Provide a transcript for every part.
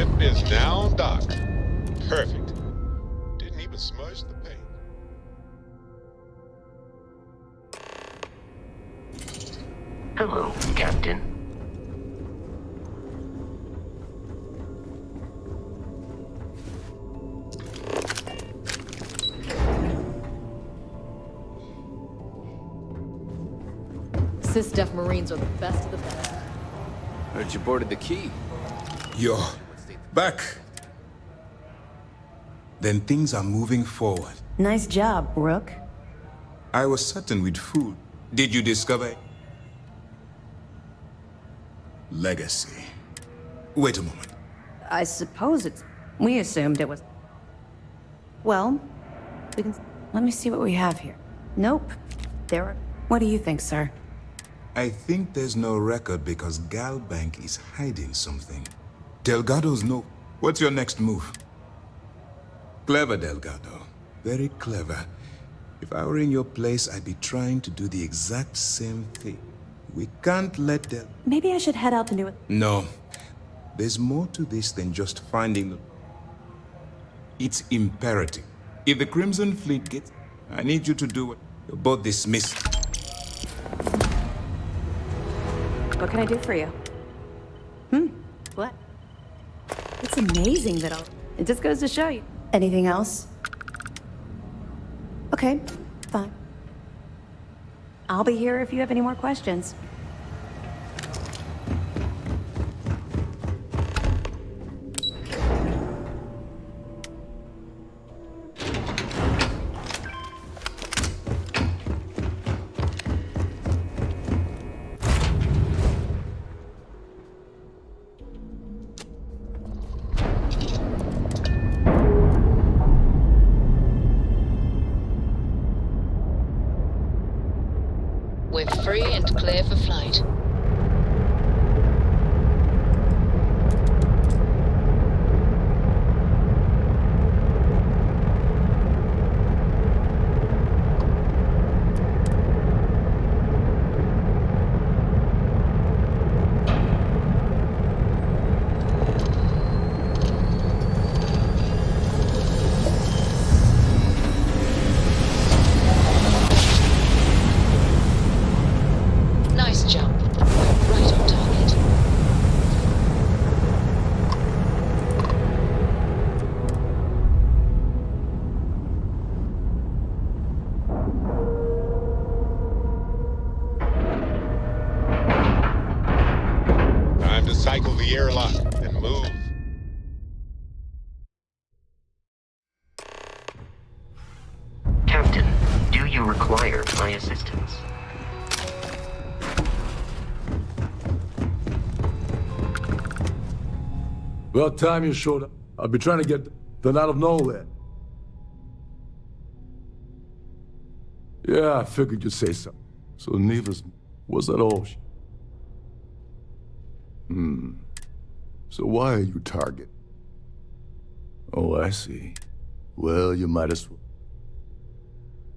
Ship is now docked. Perfect. Didn't even smudge the paint. Hello, Captain. Sys-Def Marines are the best of the best. Heard you boarded the Key. You're back. Then things are moving forward. Nice job, Rook. I was certain we'd food. Did you discover legacy? Wait a moment. I suppose it's... We assumed it was... Well, we can... Let me see what we have here. Nope. There are... What do you think, sir? I think there's no record because Galbank is hiding something. Delgado's no... What's your next move? Clever, Delgado. Very clever. If I were in your place, I'd be trying to do the exact same thing. We can't let Del... Maybe I should head out to do it. No. There's more to this than just finding the... It's imperative. If the Crimson Fleet gets... I need you to do it. You're both dismissed. What can I do for you? What? It's amazing that I'll... It just goes to show you. Anything else? Okay, fine. I'll be here if you have any more questions. We're free and clear for flight. Nice jump. We're right on target. Time to cycle the airlock and move. Captain, do you require my assistance? About time you showed up. I've been trying to get them out of nowhere. Yeah, I figured you'd say something. So Neva's... Was that all? So why are you target? Oh, I see. Well, you might as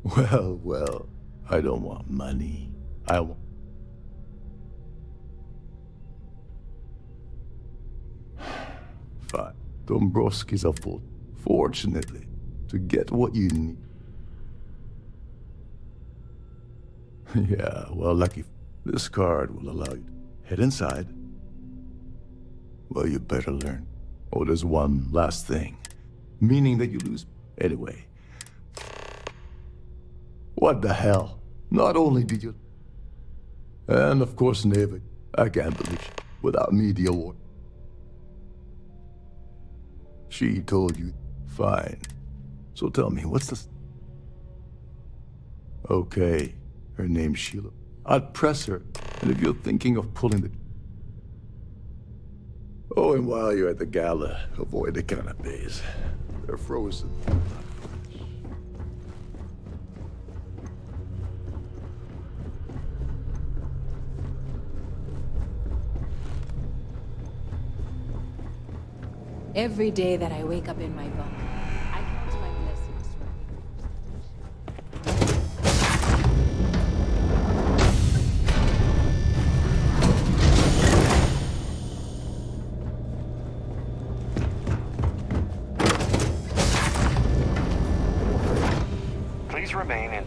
well... Well, I don't want money. I want... Fine. Dombrowski's a fool. Fortunately, to get what you need. Yeah, well, lucky. This card will allow you to head inside. Well, you better learn. Oh, there's one last thing. Meaning that you lose. Anyway. What the hell? Not only did you... And of course, Neva. I can't believe she... Without media war. She told you. Fine. So tell me, what's the... Okay. Her name's Sheila. I'd press her. And if you're thinking of pulling the... Oh, and while you're at the gala, avoid the canapes. They're frozen. Every day that I wake up in my bunk, I count my blessings.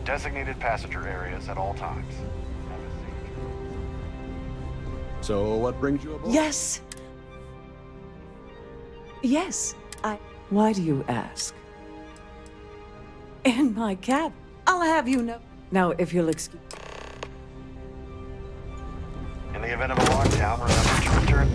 designated passenger areas at all times. So, what brings you aboard? Yes. Yes, Why do you ask? In my cab. I'll have you know. Now, if you'll excuse... In the event of a lockdown, remember to return.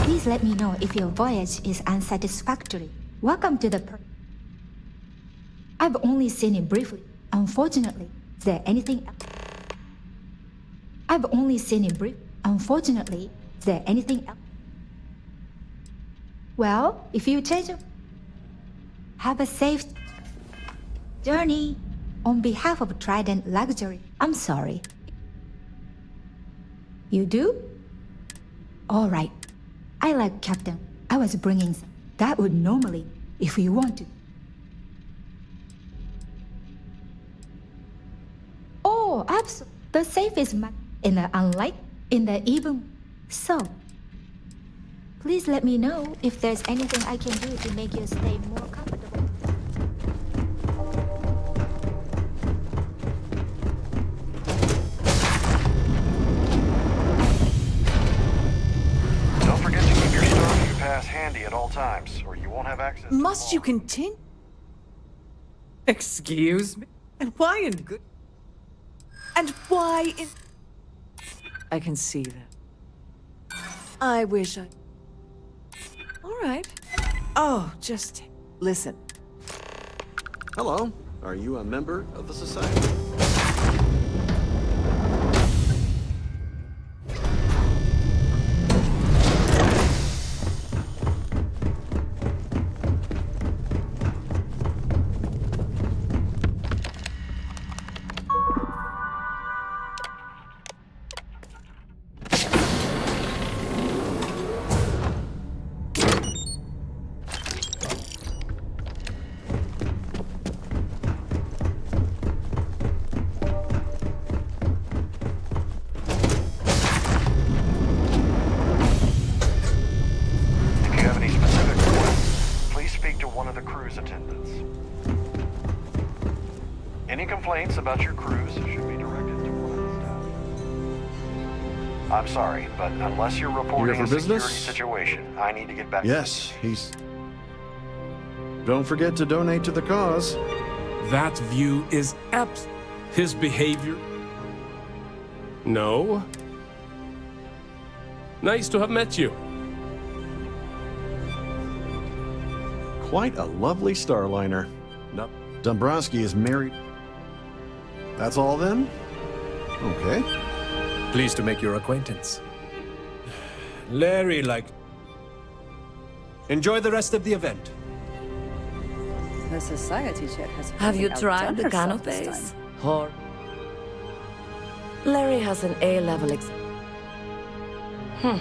Please let me know if your voyage is unsatisfactory. Welcome to the I've only seen it briefly. Unfortunately, is there anything else? I've only seen it briefly. Unfortunately, is there anything else? Well, if you change your... Have a safe journey. On behalf of Trident Luxury, I'm sorry. You do? All right. I like Captain. I was bringing some. That would normally, if you want to. Oh, absolutely. The safe is in the unlike, in the even. So, please let me know if there's anything I can do to make your stay more comfortable. Don't forget to keep your Starfield pass handy at all times, or you won't have access. Must you continue? Excuse me? And why in good... And why in... I can see that. I wish I... All right. Oh, just listen. Hello. Are you a member of the Society? About your cruise should be directed to one of the staff. I'm sorry, but unless you're reporting a security situation, I need to get back. Yes, he's... Don't forget to donate to the cause. That view is his behavior. No. Nice to have met you. Quite a lovely Starliner. No. Dombrowski is married. That's all then? Okay. Pleased to make your acquaintance. Larry, enjoy the rest of the event. The society jet has... Have you tried the canopies? Or... Larry has an A-level Well,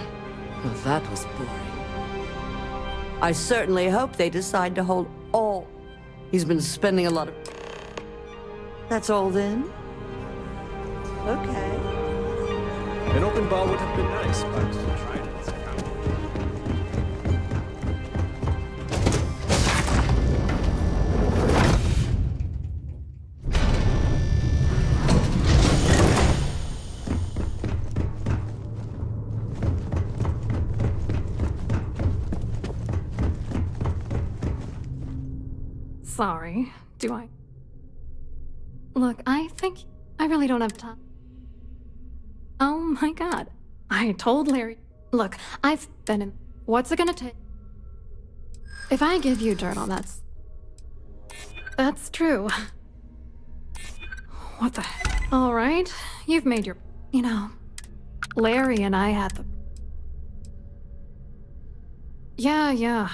that was boring. I certainly hope they decide to hold all. He's been spending a lot of... That's all then? Okay. An open ball would have been nice, but Trident. Sorry, do I? Look, I think I really don't have time. Oh my god. I told Larry. Look, I've been in... What's it gonna take? If I give you dirt on that... That's true. What the heck? Alright, you've made your... You know, Larry and I had the... Yeah.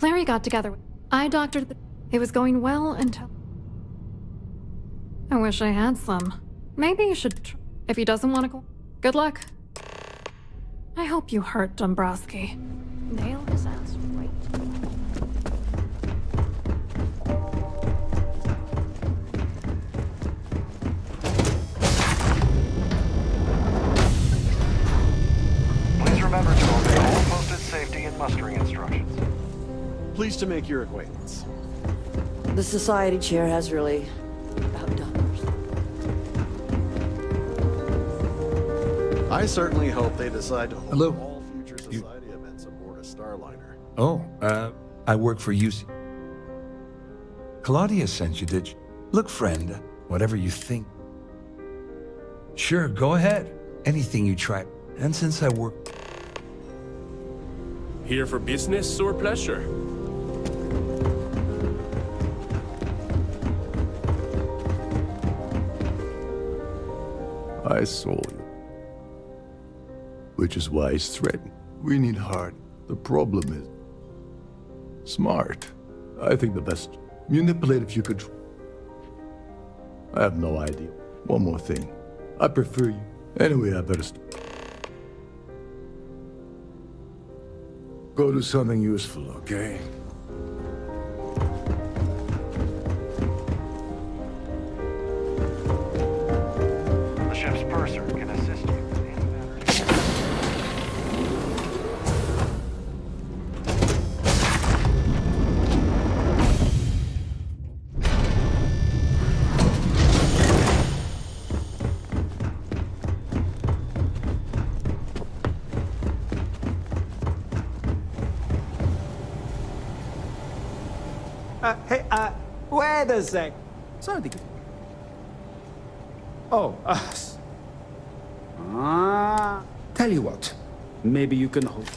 Larry got together. I doctored the... It was going well until... I wish I had some. Maybe you should if he doesn't want to go. Good luck. I hope you hurt Dombrowski. Nail his ass right. Pleased to make your acquaintance. The society chair has really outdone herself. I certainly hope they decide to hold Hello. all future society events aboard a Starliner. Oh, I work for UC. Claudia sent you, did you? Look, friend, whatever you think. Sure, go ahead. Anything you try. And since I work... Here for business or pleasure? I saw you. Which is why he's threatened. We need hard. The problem is... smart. I think the best. Manipulate if you could. I have no idea. One more thing. I prefer you. Anyway, I better go do something useful, okay? The ship's purser can assist you with any matter. Hey, wait a sec. Sorry. Oh, tell you what, maybe you can hold.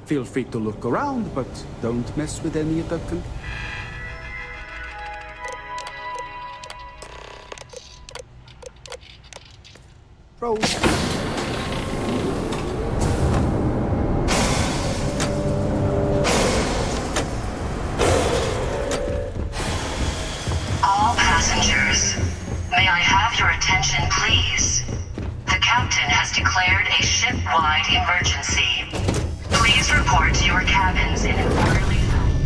Feel free to look around, but don't mess with any of the controls. May I have your attention, please? The captain has declared a ship-wide emergency. Please report to your cabins in an orderly fashion.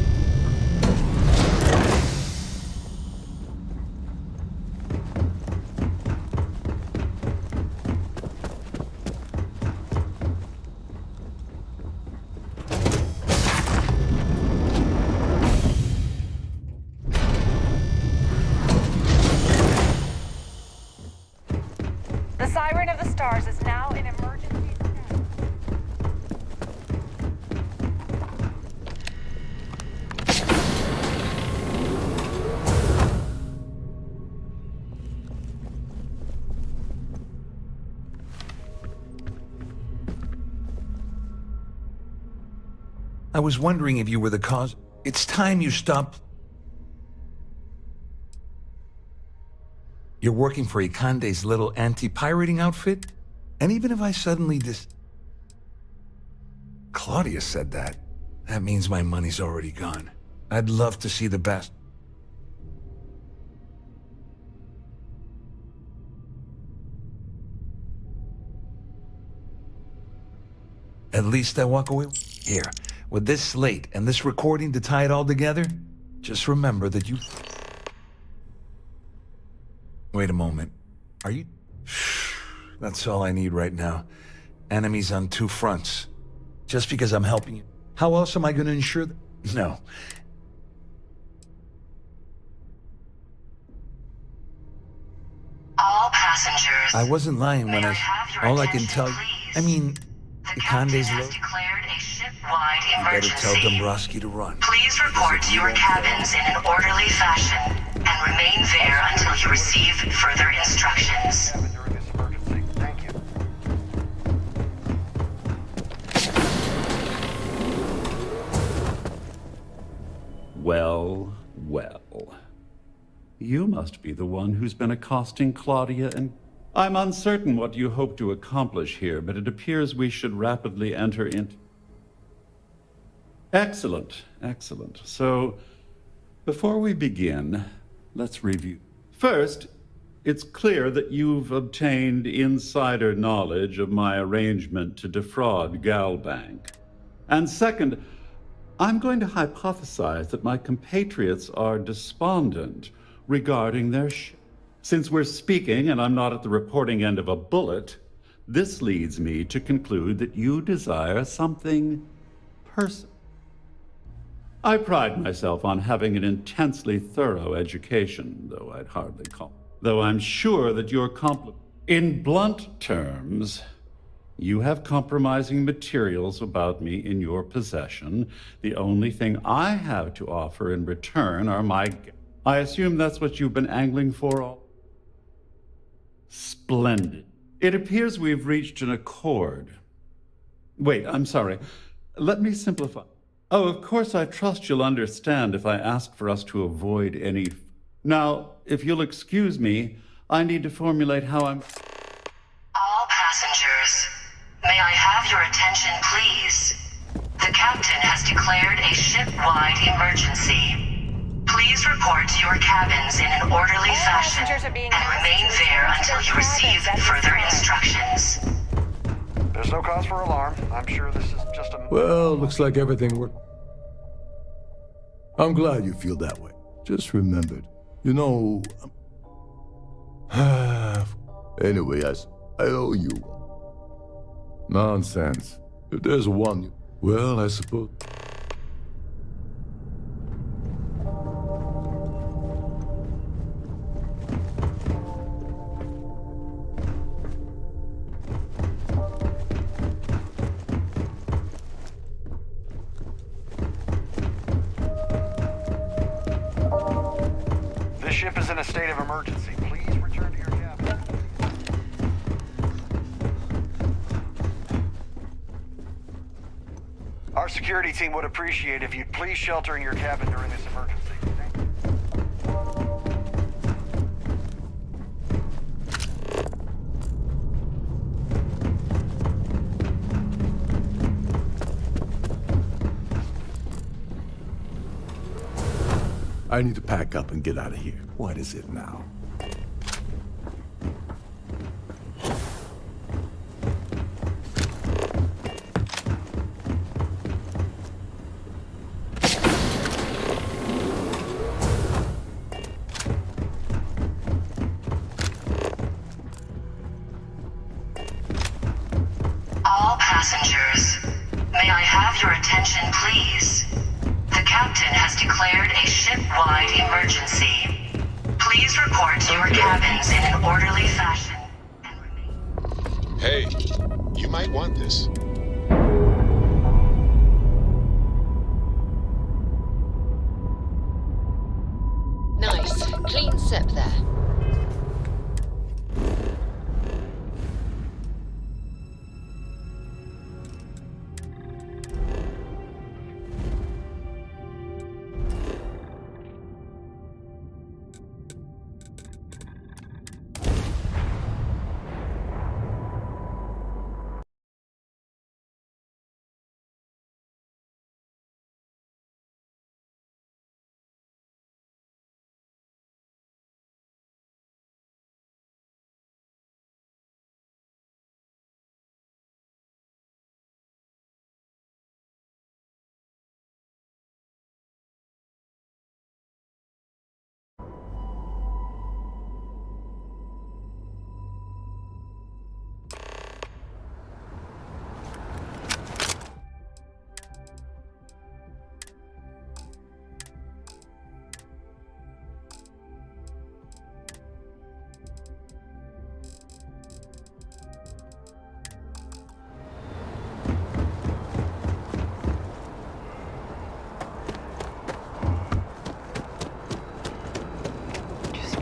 The Siren of the Stars is now in emergency status. I was wondering if you were the cause. It's time you stop. You're working for Ikande's little anti-pirating outfit? And even if I suddenly Claudia said that. That means my money's already gone. I'd love to see the best. At least I walk away. Here, with this slate and this recording to tie it all together, just remember that you... Wait a moment. Are you... That's all I need right now. Enemies on two fronts. Just because I'm helping you. How else am I going to ensure that... No. All passengers. I wasn't lying when all I can tell you... I mean, Ikande's low. Declared a ship-wide You better emergency. tell Dombrowski to run. Please report to your cabins in an orderly fashion and remain there until you receive further instructions. Thank you. Well, well. You must be the one who's been accosting Claudia and... I'm uncertain what you hope to accomplish here, but it appears we should rapidly enter into... Excellent, excellent. So, before we begin, let's review. First, it's clear that you've obtained insider knowledge of my arrangement to defraud Galbank. And second, I'm going to hypothesize that my compatriots are despondent regarding their Since we're speaking and I'm not at the reporting end of a bullet, this leads me to conclude that you desire something personal. I pride myself on having an intensely thorough education, though I'd hardly call. Though I'm sure that you're in blunt terms, you have compromising materials about me in your possession. The only thing I have to offer in return are I assume that's what you've been angling for all? Splendid. It appears we've reached an accord. Wait, I'm sorry. Let me simplify. Oh, of course, I trust you'll understand if I ask for us to avoid any... Now, if you'll excuse me, I need to formulate how I'm... All passengers, may I have your attention, please? The captain has declared a ship-wide emergency. Please report to your cabins in an orderly fashion and remain there until you receive further instructions. There's no cause for alarm. I'm sure this is just a... Well, looks like everything worked. I'm glad you feel that way. Just remembered. You know... anyway, I owe you one. Nonsense. If there's one... Well, I suppose... This ship is in a state of emergency. Please return to your cabin. Our security team would appreciate if you'd please shelter in your cabin during this emergency. I need to pack up and get out of here. What is it now? All passengers, may I have your attention, please? The captain has declared a ship-wide emergency. Please report to your cabins in an orderly fashion. Hey, you might want this. Nice. Clean sip there.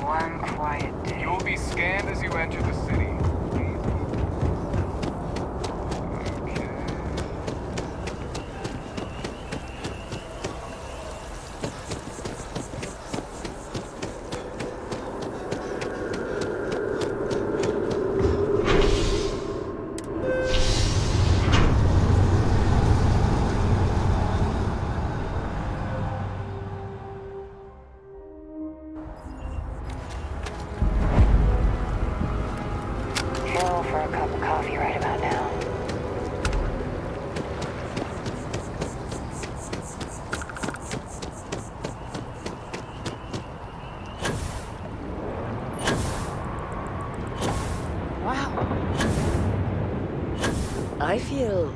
One quiet day. You will be scanned as you enter the city. For a cup of coffee right about now. Wow. I feel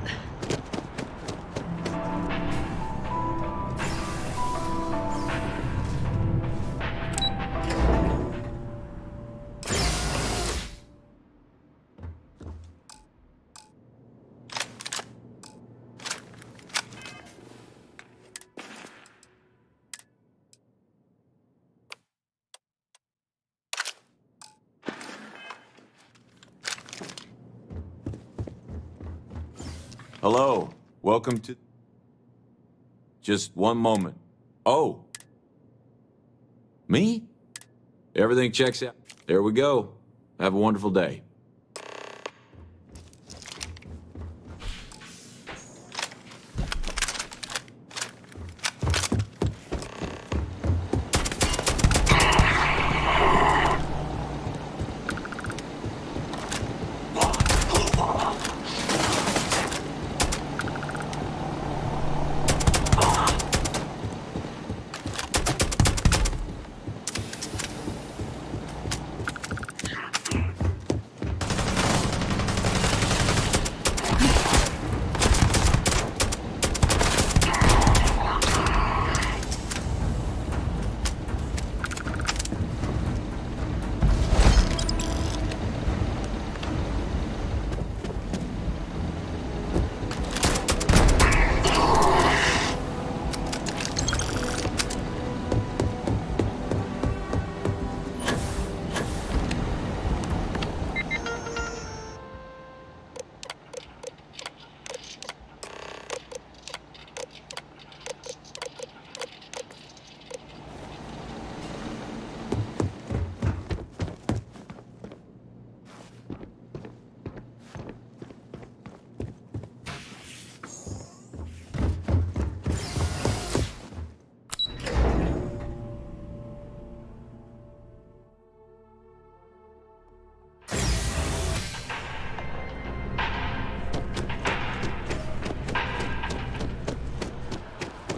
Hello. Welcome to... Just one moment. Oh. Me? Everything checks out. There we go. Have a wonderful day.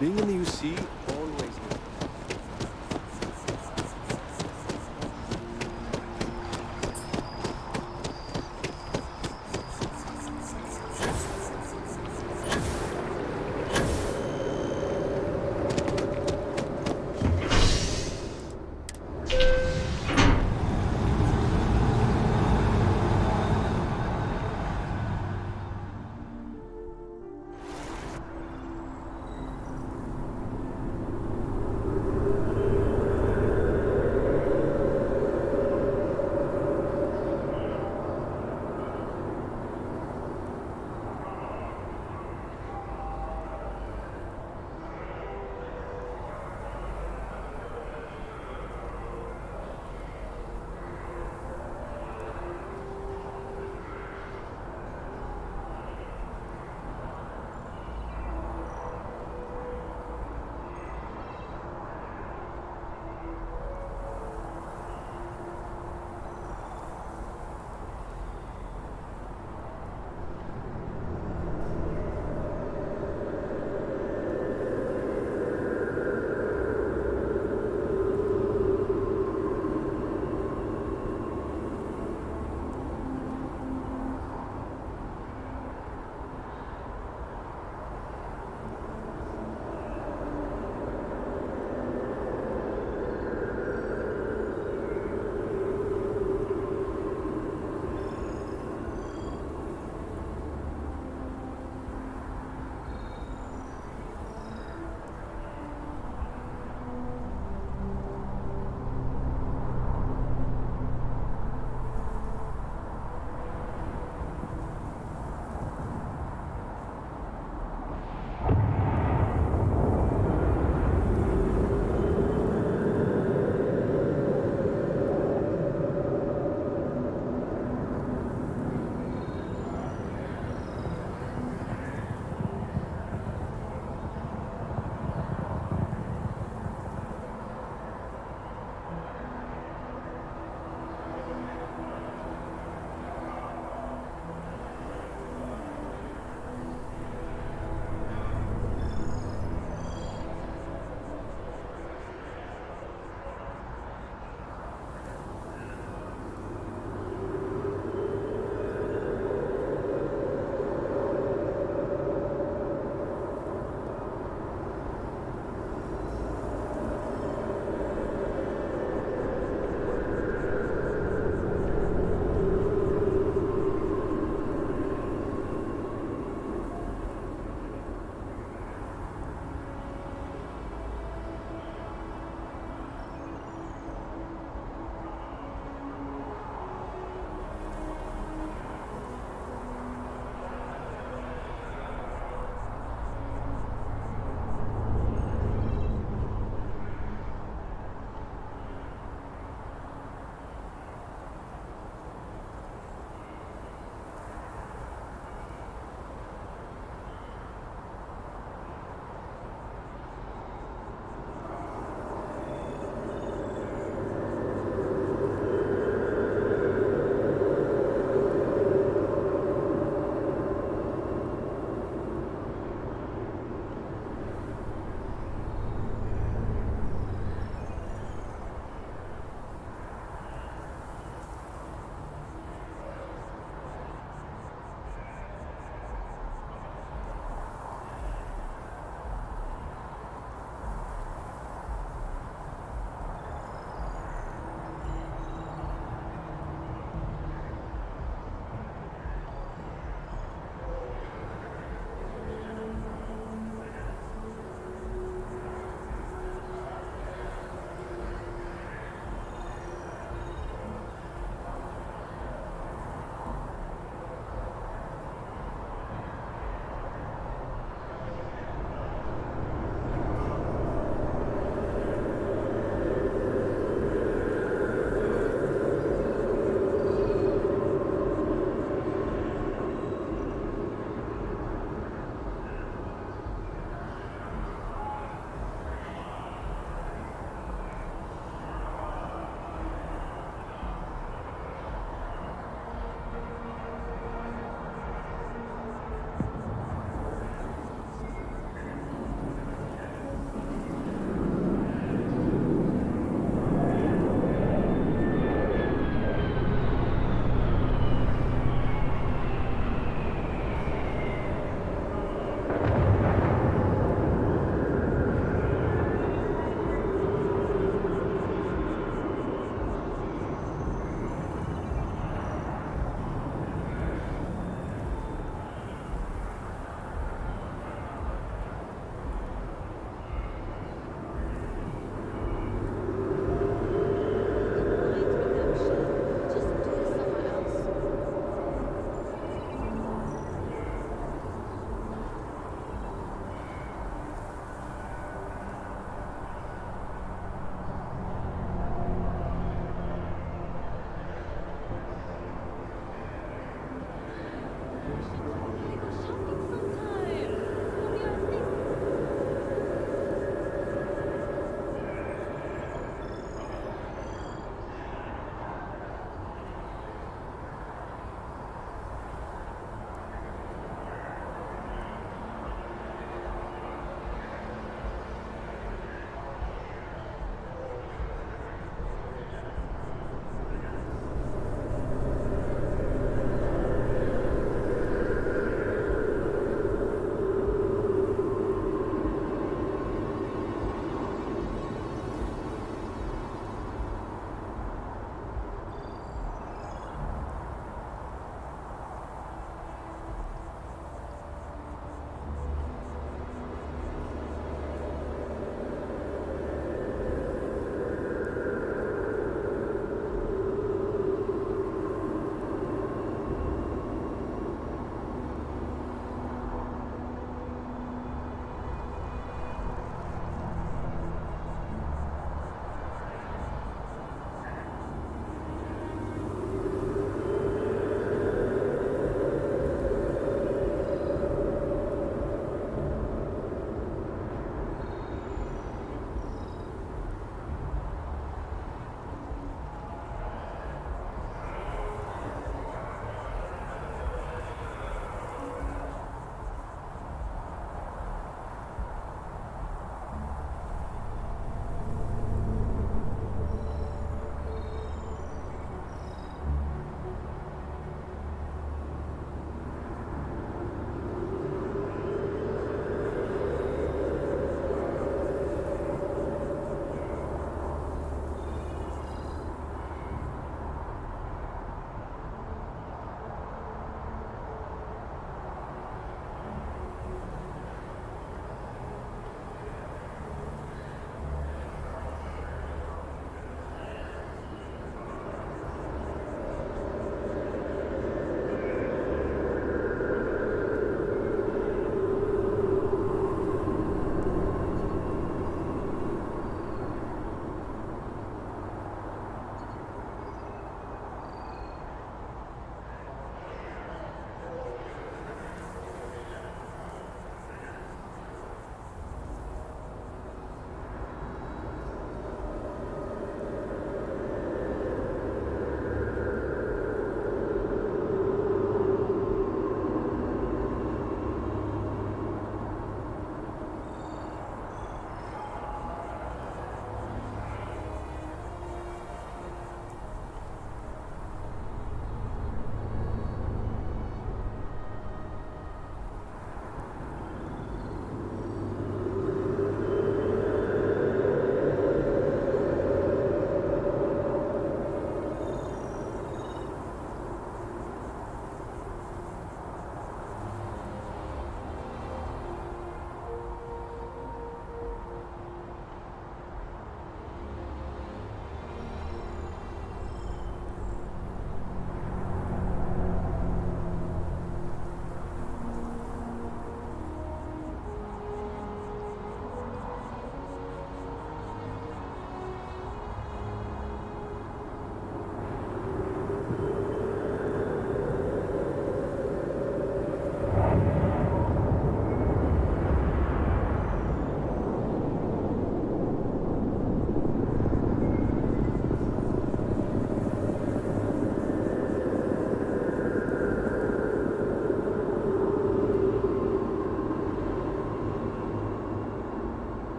Being in the UC always.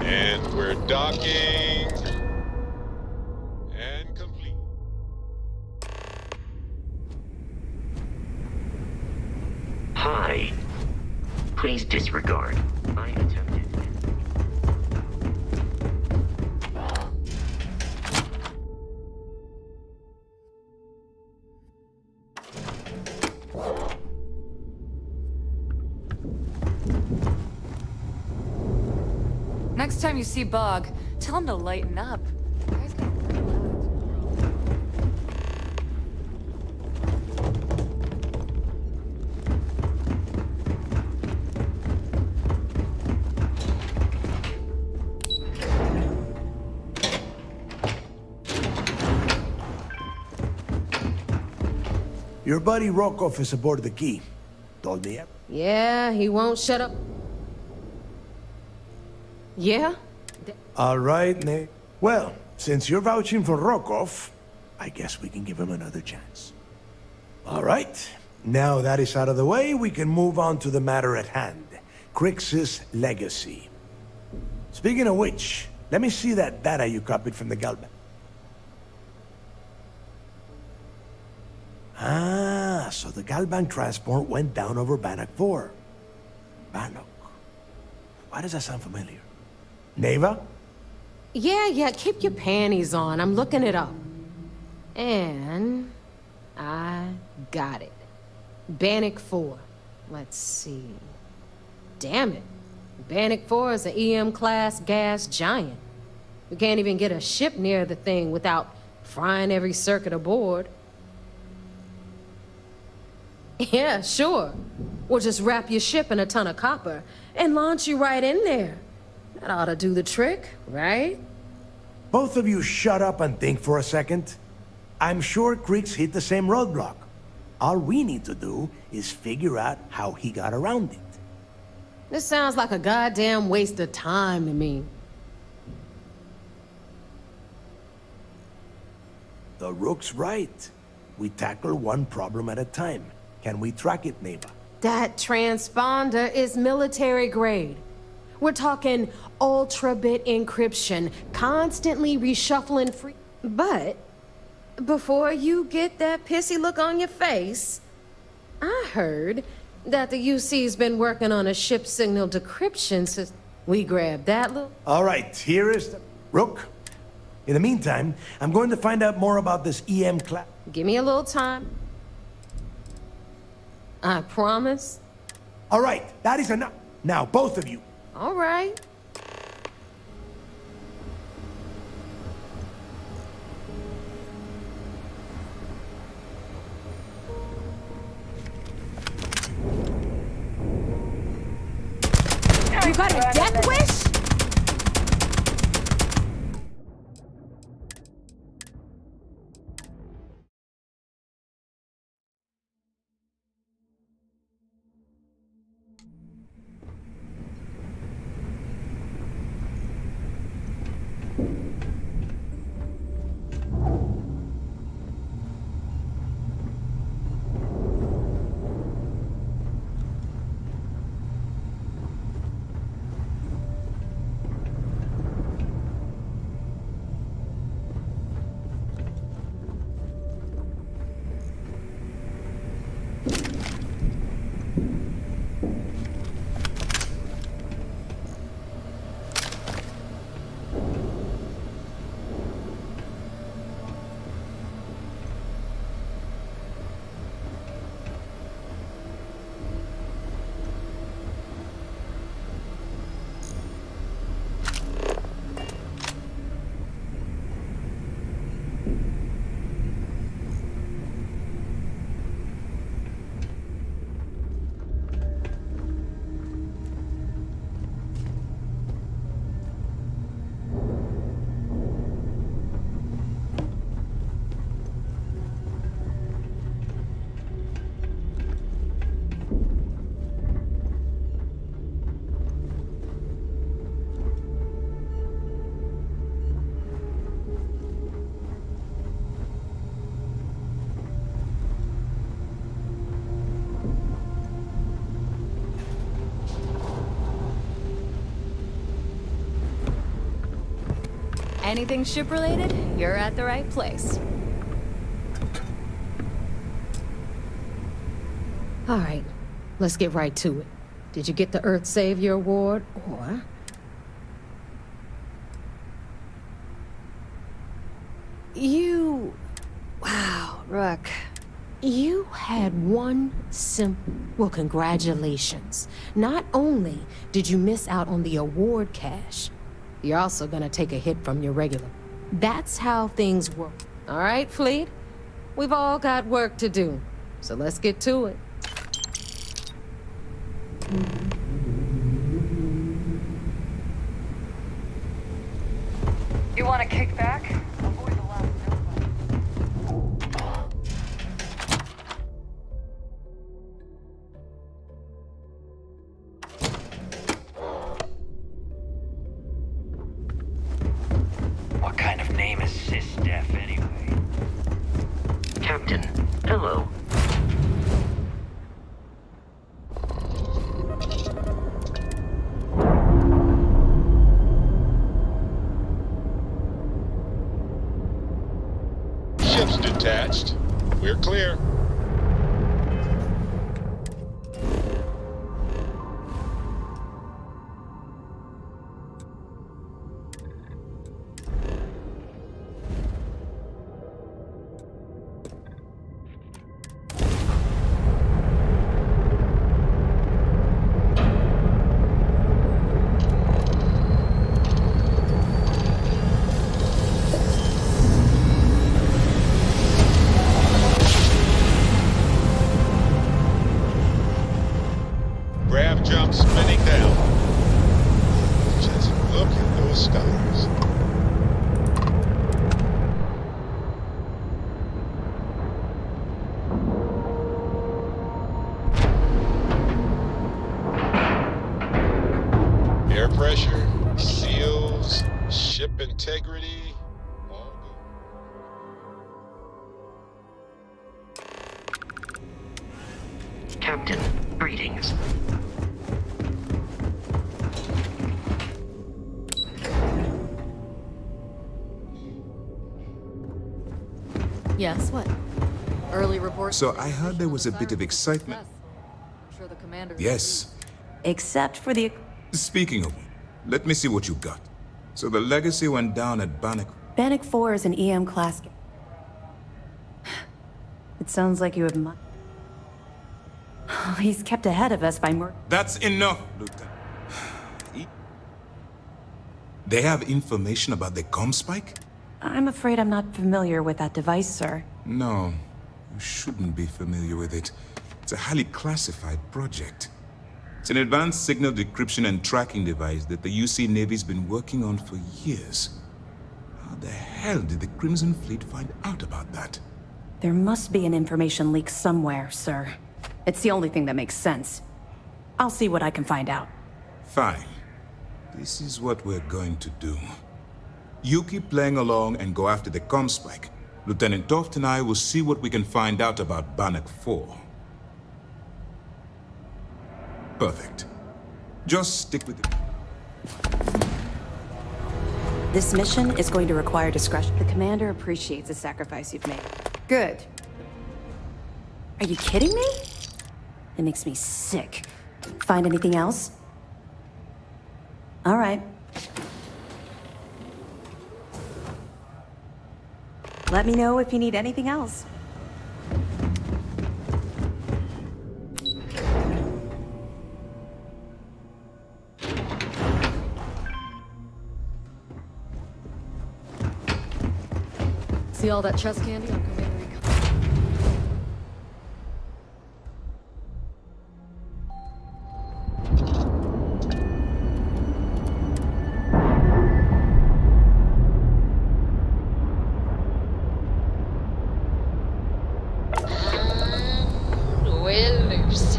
And we're docking. And complete. Hi. Please disregard. I attempted. Next time you see Bog, tell him to lighten up. Your buddy Rokov is aboard the Key. Told me. Yeah, he won't shut up. Yeah? All right, Nate. Well, since you're vouching for Rokov, I guess we can give him another chance. All right. Now that is out of the way, we can move on to the matter at hand. Crix's legacy. Speaking of which, let me see that data you copied from the Galban. Ah, so the Galban transport went down over Bannock 4. Bannock. Why does that sound familiar? Neva? Yeah, keep your panties on. I'm looking it up. And I got it. Bannock 4. Let's see. Damn it. Bannock 4 is an EM-class gas giant. We can't even get a ship near the thing without frying every circuit aboard. Yeah, sure. We'll just wrap your ship in a ton of copper and launch you right in there. That ought to do the trick, right? Both of you shut up and think for a second. I'm sure Crix hit the same roadblock. All we need to do is figure out how he got around it. This sounds like a goddamn waste of time to me. The Rook's right. We tackle one problem at a time. Can we track it, Neva? That transponder is military grade. We're talking ultra-bit encryption, constantly reshuffling free... But, before you get that pissy look on your face, I heard that the UC's been working on a ship signal decryption system. We grabbed that little... All right, here is the... Rook. In the meantime, I'm going to find out more about this EM class. Give me a little time. I promise. All right, that is enough. Now, both of you. All right. You got a death wish? Anything ship-related, you're at the right place. All right, let's get right to it. Did you get the Earth Savior Award, or... Wow, Rook. You had one simple... Well, congratulations. Not only did you miss out on the award cash, you're also gonna take a hit from your regular. That's how things work. All right, Fleet? We've all got work to do, so let's get to it. You want to kick back? Avoid the last What kind of name is Sys-Def anyway? Captain, hello. Ship's detached. We're clear. Grav jump spinning down. Just look at those stars. Air pressure, seals, ship integrity, all good. Captain, greetings. Yes, what? Early report. So I heard there was a bit of excitement. I'm sure the commander. Yes. Except for the... Speaking of, let me see what you got. So the Legacy went down at Bannock. Bannock 4 is an EM class. It sounds like you have much. He's kept ahead of us by more. That's enough, Lieutenant. They have information about the comm spike? I'm afraid I'm not familiar with that device, sir. No, you shouldn't be familiar with it. It's a highly classified project. It's an advanced signal decryption and tracking device that the UC Navy's been working on for years. How the hell did the Crimson Fleet find out about that? There must be an information leak somewhere, sir. It's the only thing that makes sense. I'll see what I can find out. Fine. This is what we're going to do. You keep playing along and go after the comm spike. Lieutenant Toft and I will see what we can find out about Bannock 4. Perfect. Just stick with it. This mission is going to require discretion. The commander appreciates the sacrifice you've made. Good. Are you kidding me? It makes me sick. Find anything else? All right. Let me know if you need anything else. See all that chest candy on Commander Recon? We're loose.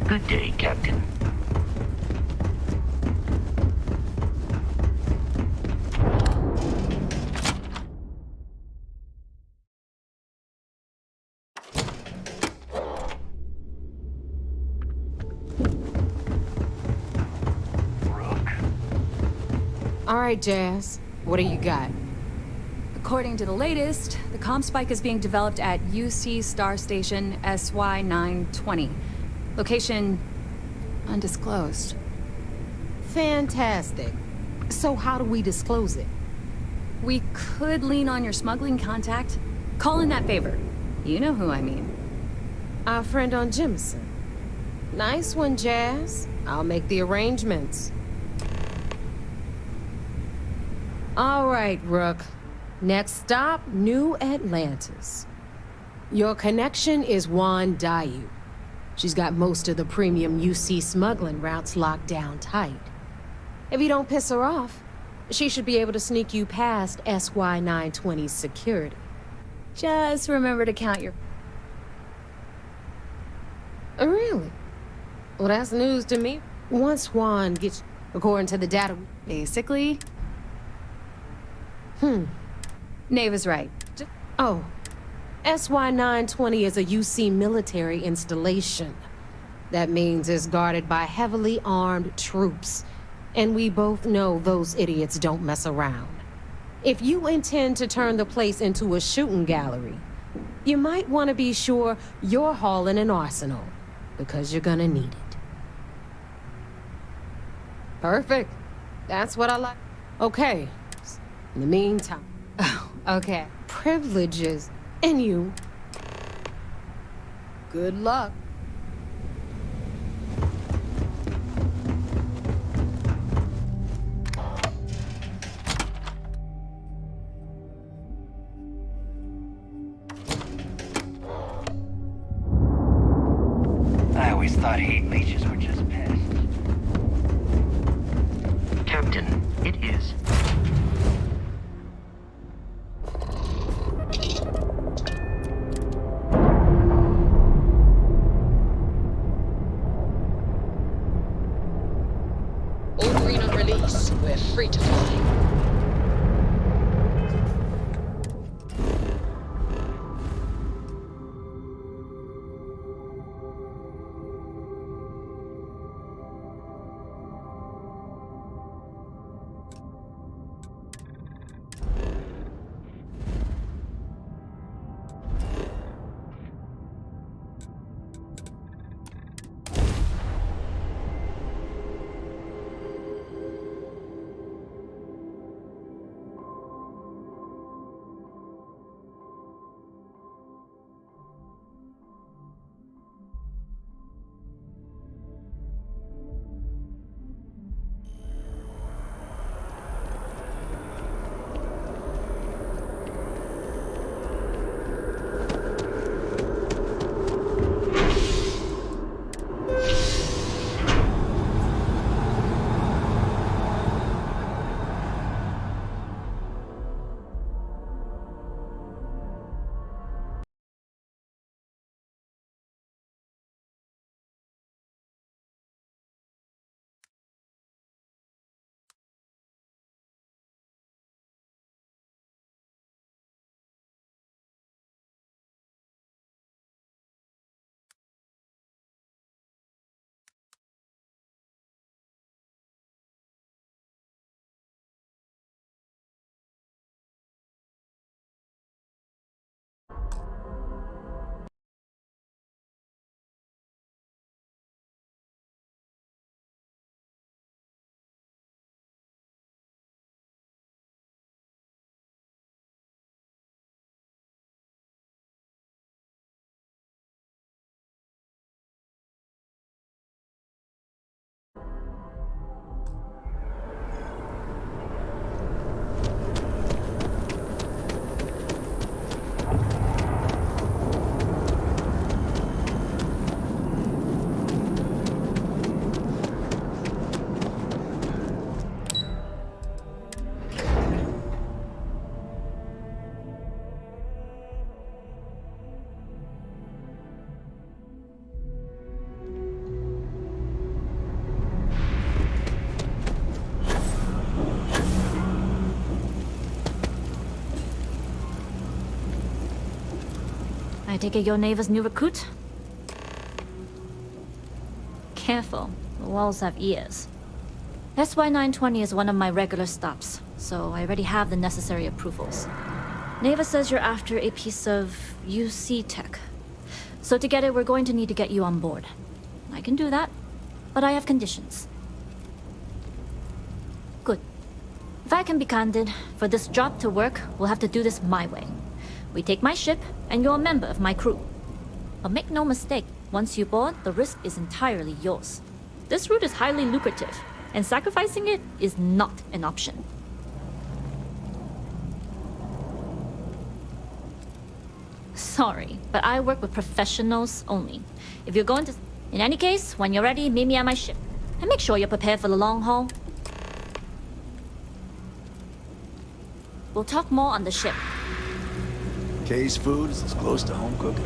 Good day, Captain. All right, Jazz. What do you got? According to the latest, the comm spike is being developed at UC Star Station SY920. Location undisclosed. Fantastic. So how do we disclose it? We could lean on your smuggling contact. Call in that favor. You know who I mean. Our friend on Jemison. Nice one, Jazz. I'll make the arrangements. All right, Rook. Next stop, New Atlantis. Your connection is Juan Dayu. She's got most of the premium UC smuggling routes locked down tight. If you don't piss her off, she should be able to sneak you past SY920's security. Just remember to count your... Really? Well, that's news to me. Once Juan gets... According to the data... Basically... Nave is right. Oh. SY920 is a UC military installation. That means it's guarded by heavily armed troops. And we both know those idiots don't mess around. If you intend to turn the place into a shooting gallery, you might want to be sure you're hauling an arsenal, because you're gonna need it. Perfect. That's what I like. Okay. In the meantime... Oh, okay. Privileges. And you. Good luck. I always thought heat leeches were just pests. Captain, it is. All green on release. We're free to fly. I take it you're Neva's new recruit? Careful, the walls have ears. SY920 is one of my regular stops, so I already have the necessary approvals. Neva says you're after a piece of UC tech. So to get it, we're going to need to get you on board. I can do that, but I have conditions. Good. If I can be candid, for this job to work, we'll have to do this my way. We take my ship, and you're a member of my crew. But make no mistake, once you board, the risk is entirely yours. This route is highly lucrative, and sacrificing it is not an option. Sorry, but I work with professionals only. If you're going to... In any case, when you're ready, meet me at my ship. And make sure you're prepared for the long haul. We'll talk more on the ship. Kay's food is as close to home cooking.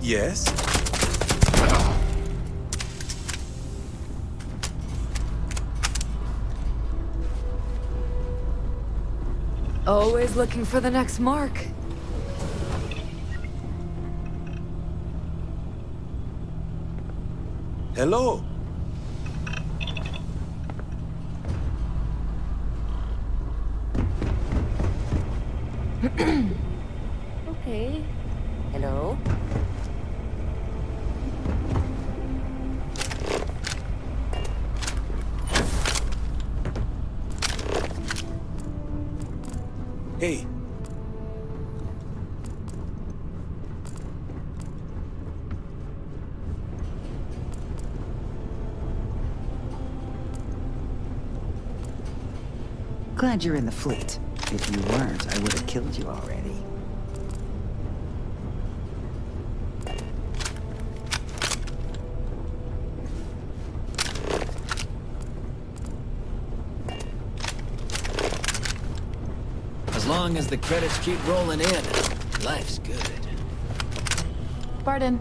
Yes? Always looking for the next mark. Hello? Okay. Hello? Hey. Glad you're in the fleet. If you weren't, I would have killed you already. As long as the credits keep rolling in, life's good. Barton.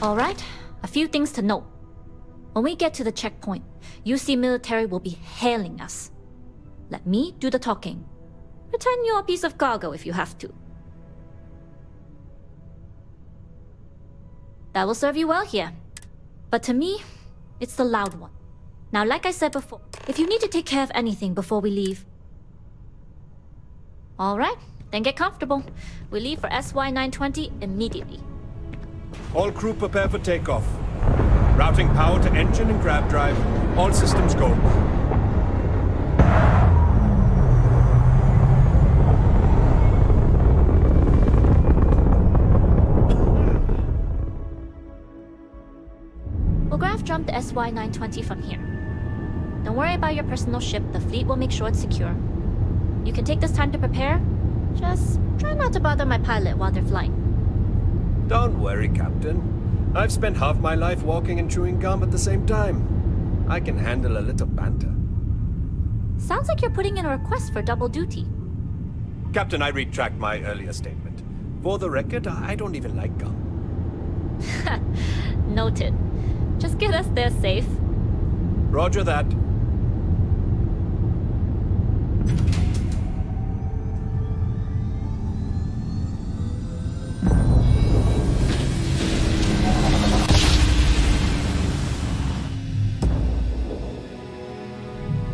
All right, a few things to note. When we get to the checkpoint, UC military will be hailing us. Let me do the talking. Pretend you're a piece of cargo if you have to. That will serve you well here. But to me, it's the loud one. Now, like I said before, if you need to take care of anything before we leave... All right, then get comfortable. We leave for SY920 immediately. All crew prepare for takeoff. Routing power to engine and grab drive. All systems go. We'll graph jump the SY920 from here. Don't worry about your personal ship. The fleet will make sure it's secure. You can take this time to prepare. Just try not to bother my pilot while they're flying. Don't worry, Captain. I've spent half my life walking and chewing gum at the same time. I can handle a little banter. Sounds like you're putting in a request for double duty. Captain, I retract my earlier statement. For the record, I don't even like gum. Noted. Just get us there safe. Roger that.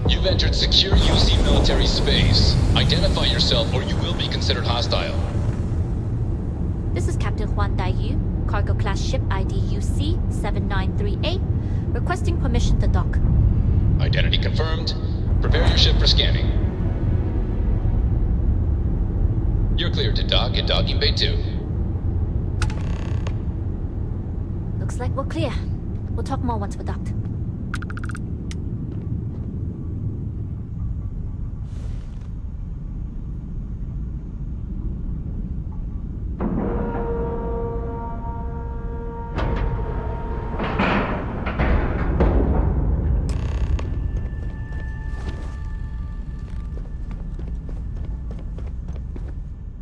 You've entered secure UC military space. Identify yourself or you will be considered hostile. This is Captain Huan Daiyu, cargo class ship ID UC-7938, requesting permission to dock. Identity confirmed. Prepare your ship for scanning. You're cleared to dock at docking bay 2. Looks like we're clear. We'll talk more once we're docked.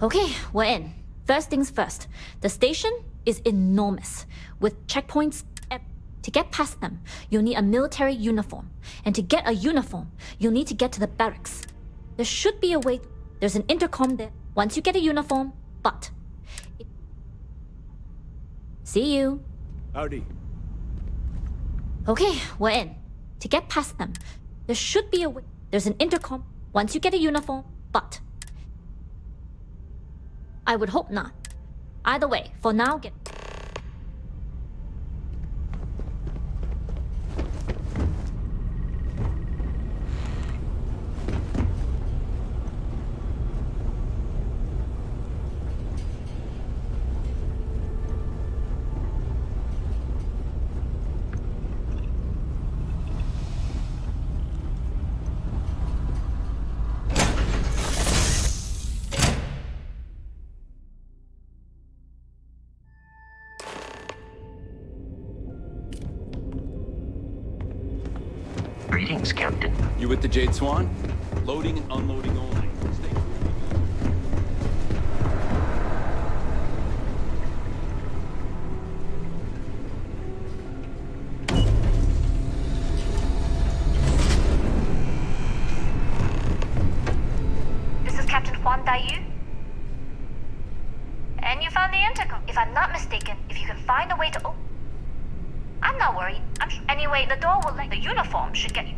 Okay, we're in. First things first. The station is enormous, with checkpoints. To get past them, you'll need a military uniform. And to get a uniform, you'll need to get to the barracks. There should be a way. There's an intercom there. Once you get a uniform, but... See you. Howdy. Okay, we're in. To get past them, there should be a way. There's an intercom. Once you get a uniform, but... I would hope not. Either way, for now, get... Greetings, Captain. You with the Jade Swan? Loading and unloading only. Stay clear. This is Captain Huan Daiyu. And you found the intercom. If I'm not mistaken, if you can find a way to open... I'm not worried. Anyway, the door will let... The uniform should get you...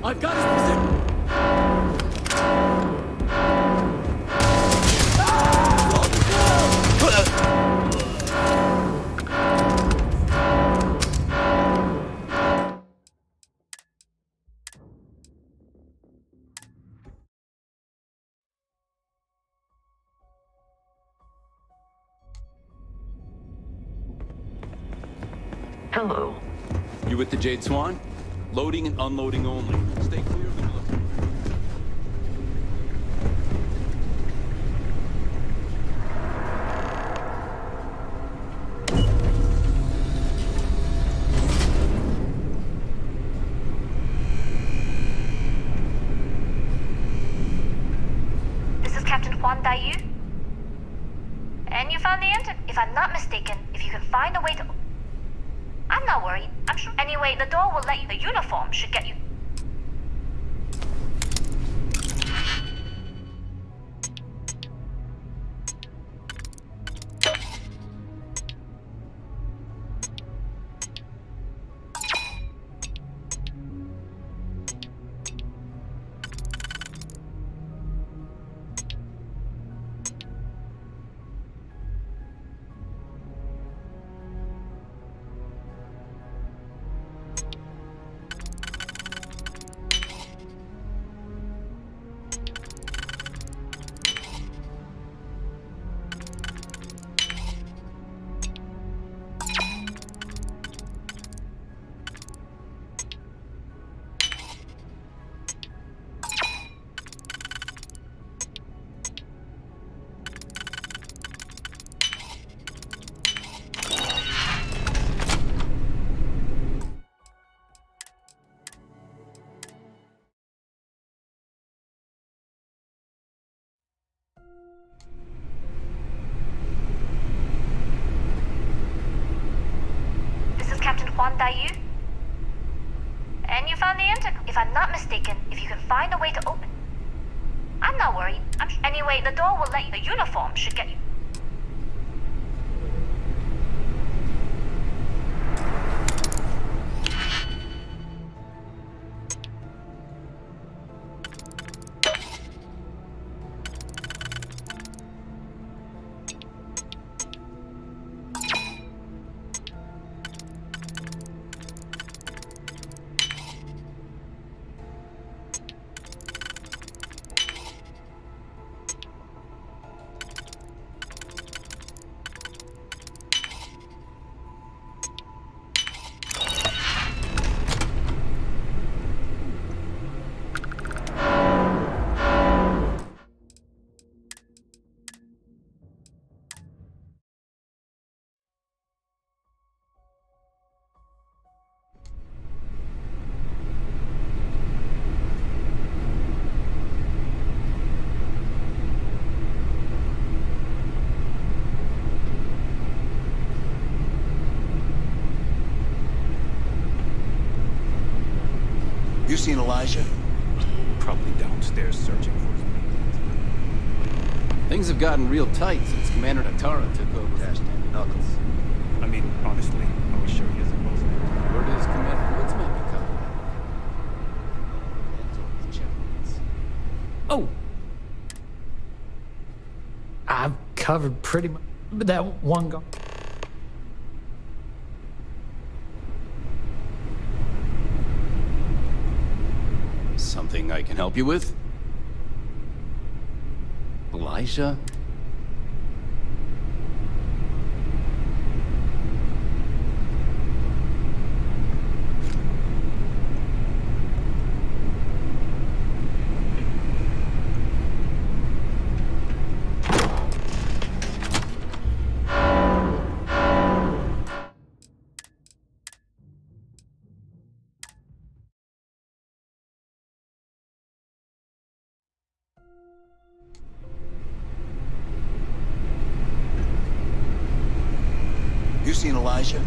I've got his position. Hello. You with the Jade Swan? Loading and unloading only. Stay clear of the military. This is Captain Huan Daiyu. And you found the intercom. If I'm not mistaken, if you can find a way to... I'm not worried. I'm sure. Anyway, the door will let you... The uniform should get you... Captain Huan Daiyu? And you found the intercom. If I'm not mistaken, if you can find a way to open... I'm not worried. Anyway, the door will let you... The uniform should get you... You seen Elijah? Probably downstairs searching for his mate. Things have gotten real tight since Commander Natara took over. Knuckles. I mean, honestly, are we sure he isn't both? Where does Commander Woodsman become? Oh! I've covered pretty much that one guy. Something I can help you with? Elijah? You seen Elijah?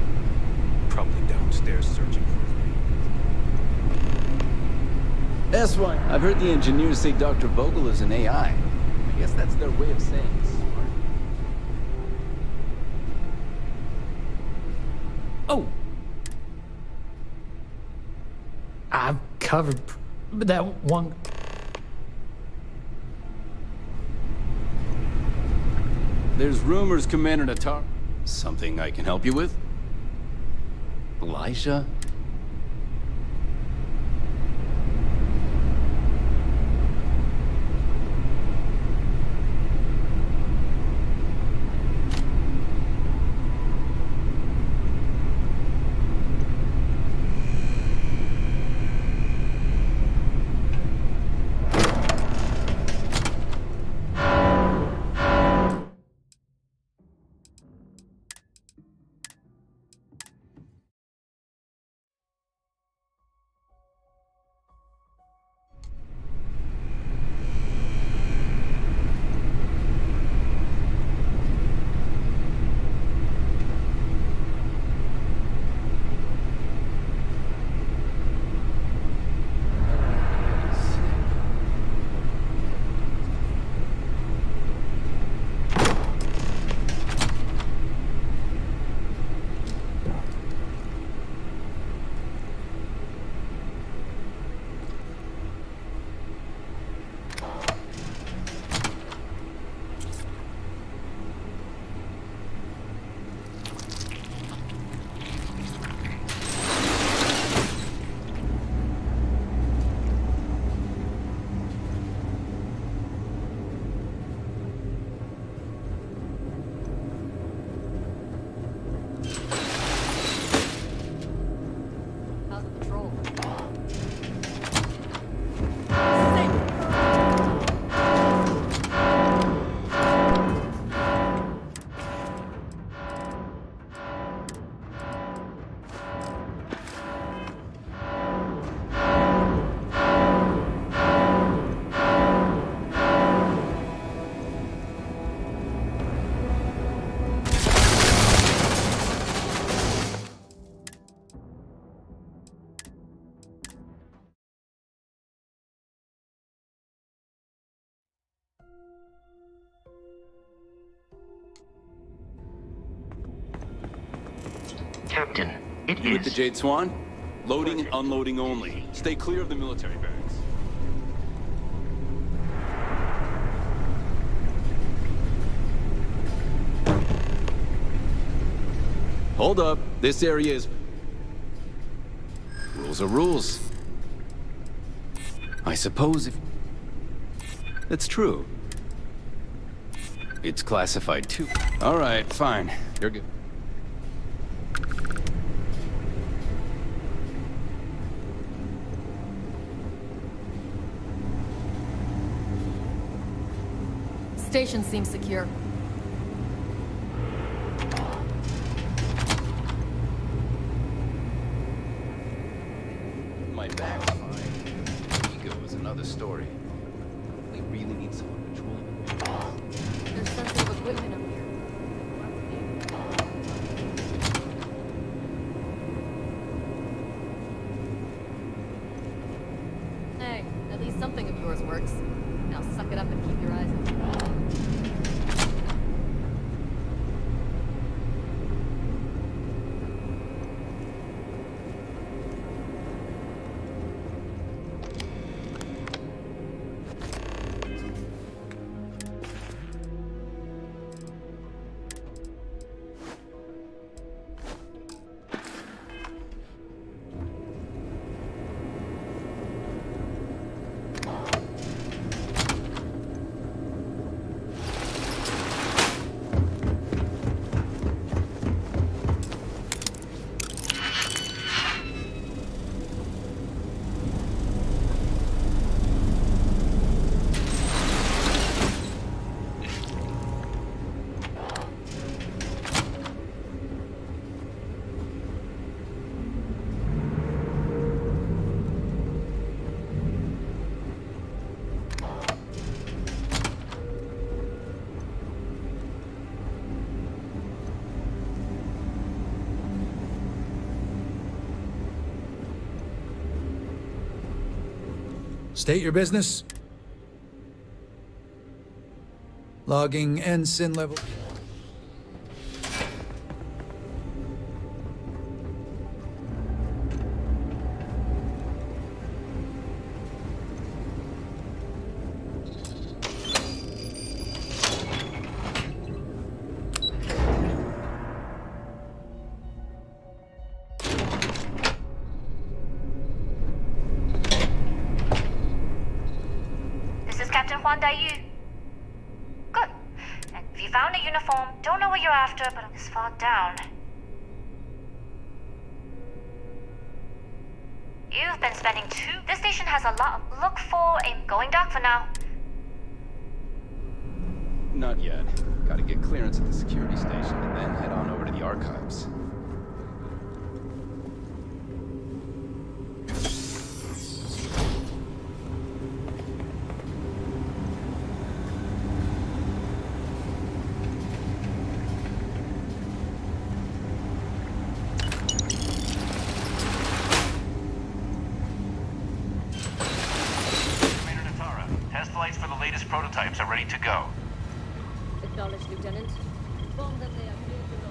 Probably downstairs searching for his mate. That's why. I've heard the engineers say Dr. Vogel is an AI. I guess that's their way of saying smart. Oh! I've covered that one. There's rumors Commander Natara. Something I can help you with? Elijah? Captain, it You with is... the Jade Swan? Loading and unloading only. Stay clear of the military barracks. Hold up. This area is... Rules are rules. I suppose if... That's true. It's classified too. All right, fine. You're good. Station seems secure. My back's fine. Ego is another story. We really need someone patrolling. There's sensitive equipment up here. Hey, at least something of yours works. Now suck it up and keep your eyes open. State your business. Logging ensign level. Good. And if you found a uniform, don't know what you're after, but I'm this far down. You've been spending This station has a lot. Look for a going dark for now. Not yet. Gotta get clearance at the security station and then head on over to the archives. Prototypes are ready to go. Acknowledged, Lieutenant. Inform them they are clear to go.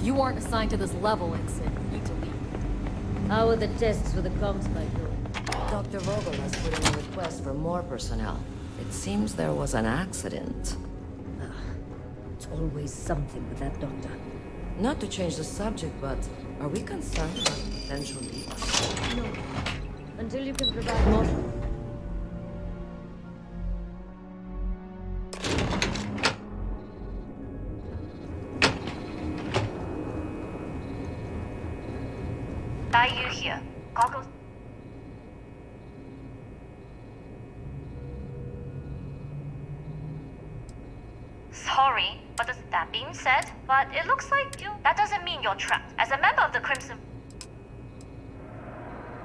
You aren't assigned to this level, Ensign. You need to leave. How are the tests for the comm spike going? Dr. Vogel has put in a request for more personnel. It seems there was an accident. It's always something with that doctor. Not to change the subject, but are we concerned about potential leaks? No. Until you can provide more. Are you here? Goggles. Sorry, but that being said, but it looks like that doesn't mean you're trapped. As a member of the Crimson...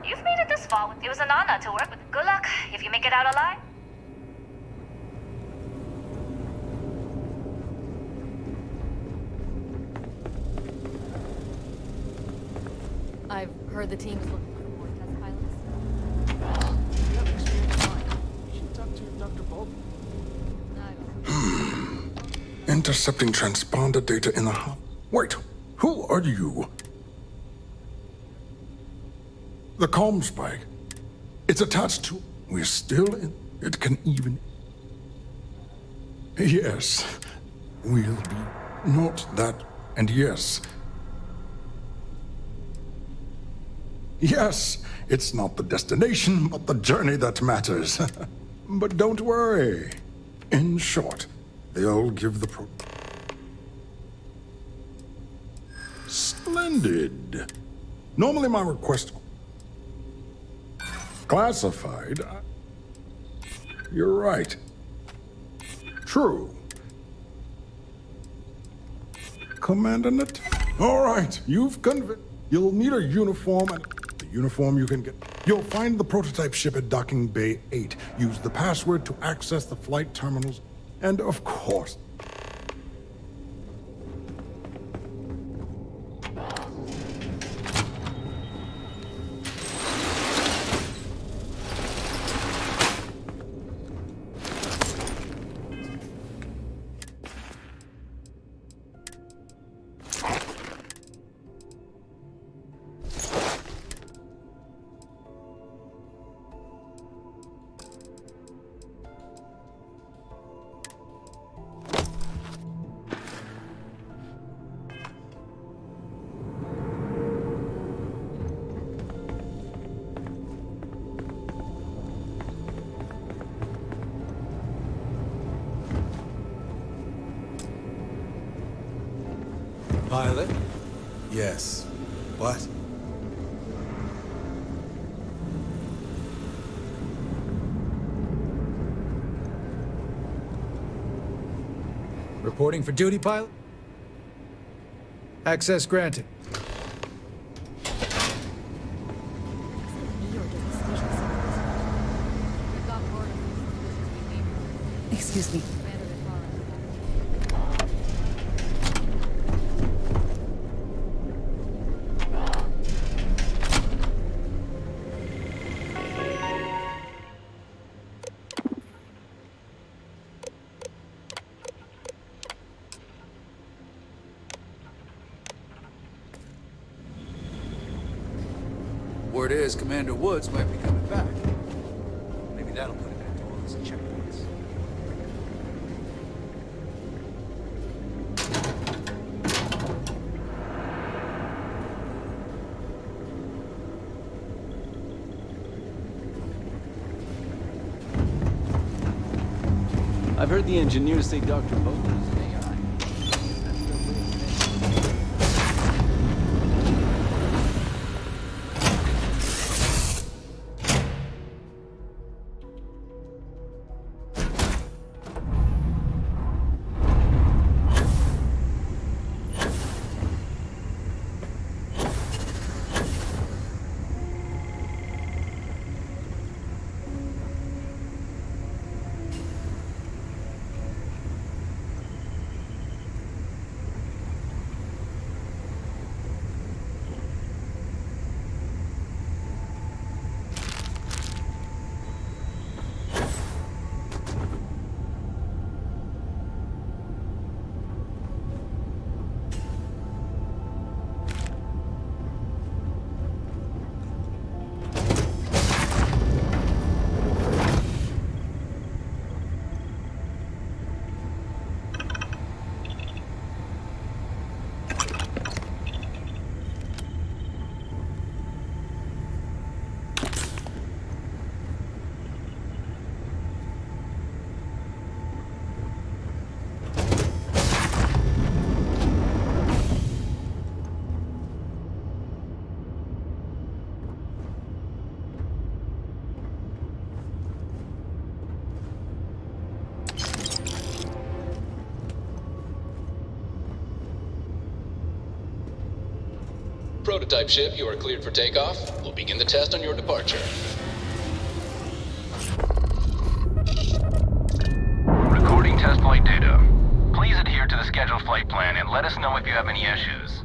You've made it this far. It was an honor to work with. Good luck if you make it out alive. I've heard the team's looking for more test pilots. You have experience in mine. You should talk to Dr. Bolton. Intercepting transponder data in the hub. Wait, who are you? The comm spike. It's attached to... We're still in... It can even... Yes. We'll be... Not that... And yes. Yes, it's not the destination, but the journey that matters. But don't worry. In short, they'll give the Splendid. Normally my request... Classified? You're right. True. Commandant? All right, you've convinced... You'll need a uniform and... The uniform you can get... You'll find the prototype ship at Docking Bay 8. Use the password to access the flight terminals. And of course... Pilot? Yes. What? Reporting for duty, pilot? Access granted. Excuse me. Word is Commander Woods might be coming back. Maybe that'll put it back to all his checkpoints. I've heard the engineers say Dr. Bolton is an AI. prototype ship, you are cleared for takeoff. We'll begin the test on your departure. Recording test flight data. Please adhere to the scheduled flight plan and let us know if you have any issues.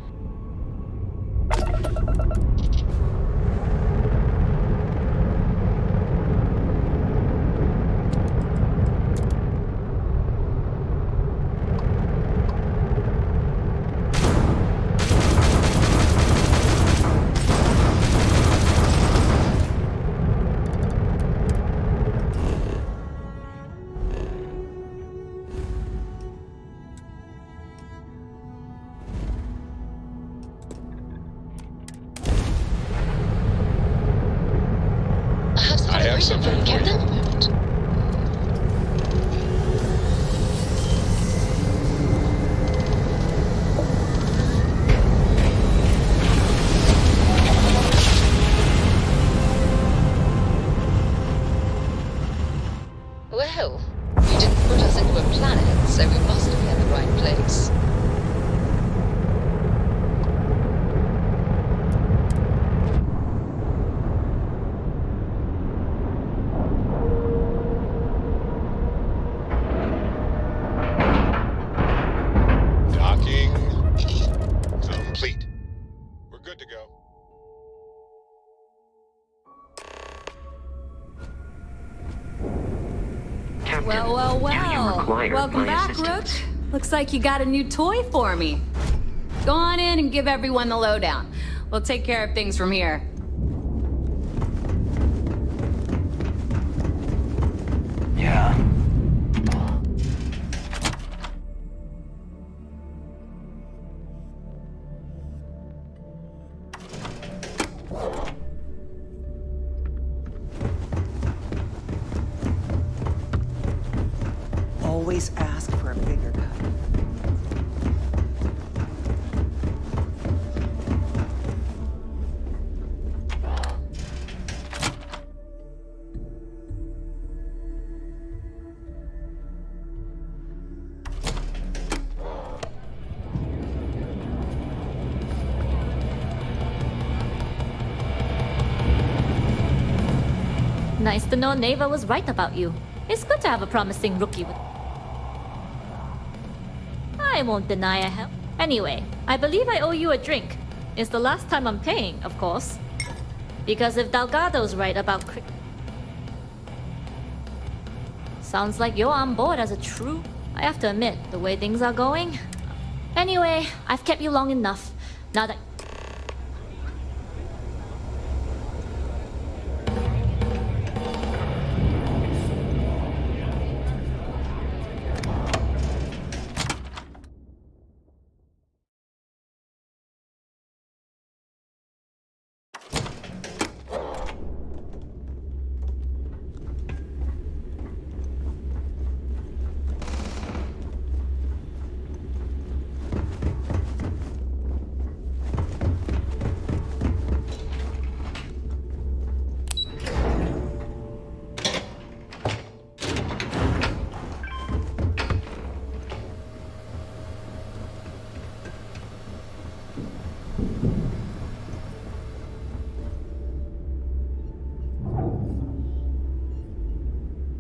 I have something for you. Well, you didn't put us into a planet, so we must be in the right place. Docking complete. We're good to go. Well. Welcome back, Rook. Looks like you got a new toy for me. Go on in and give everyone the lowdown. We'll take care of things from here. Yeah. Always ask for a bigger cut. Nice to know Neva was right about you. It's good to have a promising rookie with... I won't deny a help. Anyway, I believe I owe you a drink. It's the last time I'm paying, of course. Because if Delgado's right about sounds like you're on board as a true... I have to admit, the way things are going... Anyway, I've kept you long enough. Now that...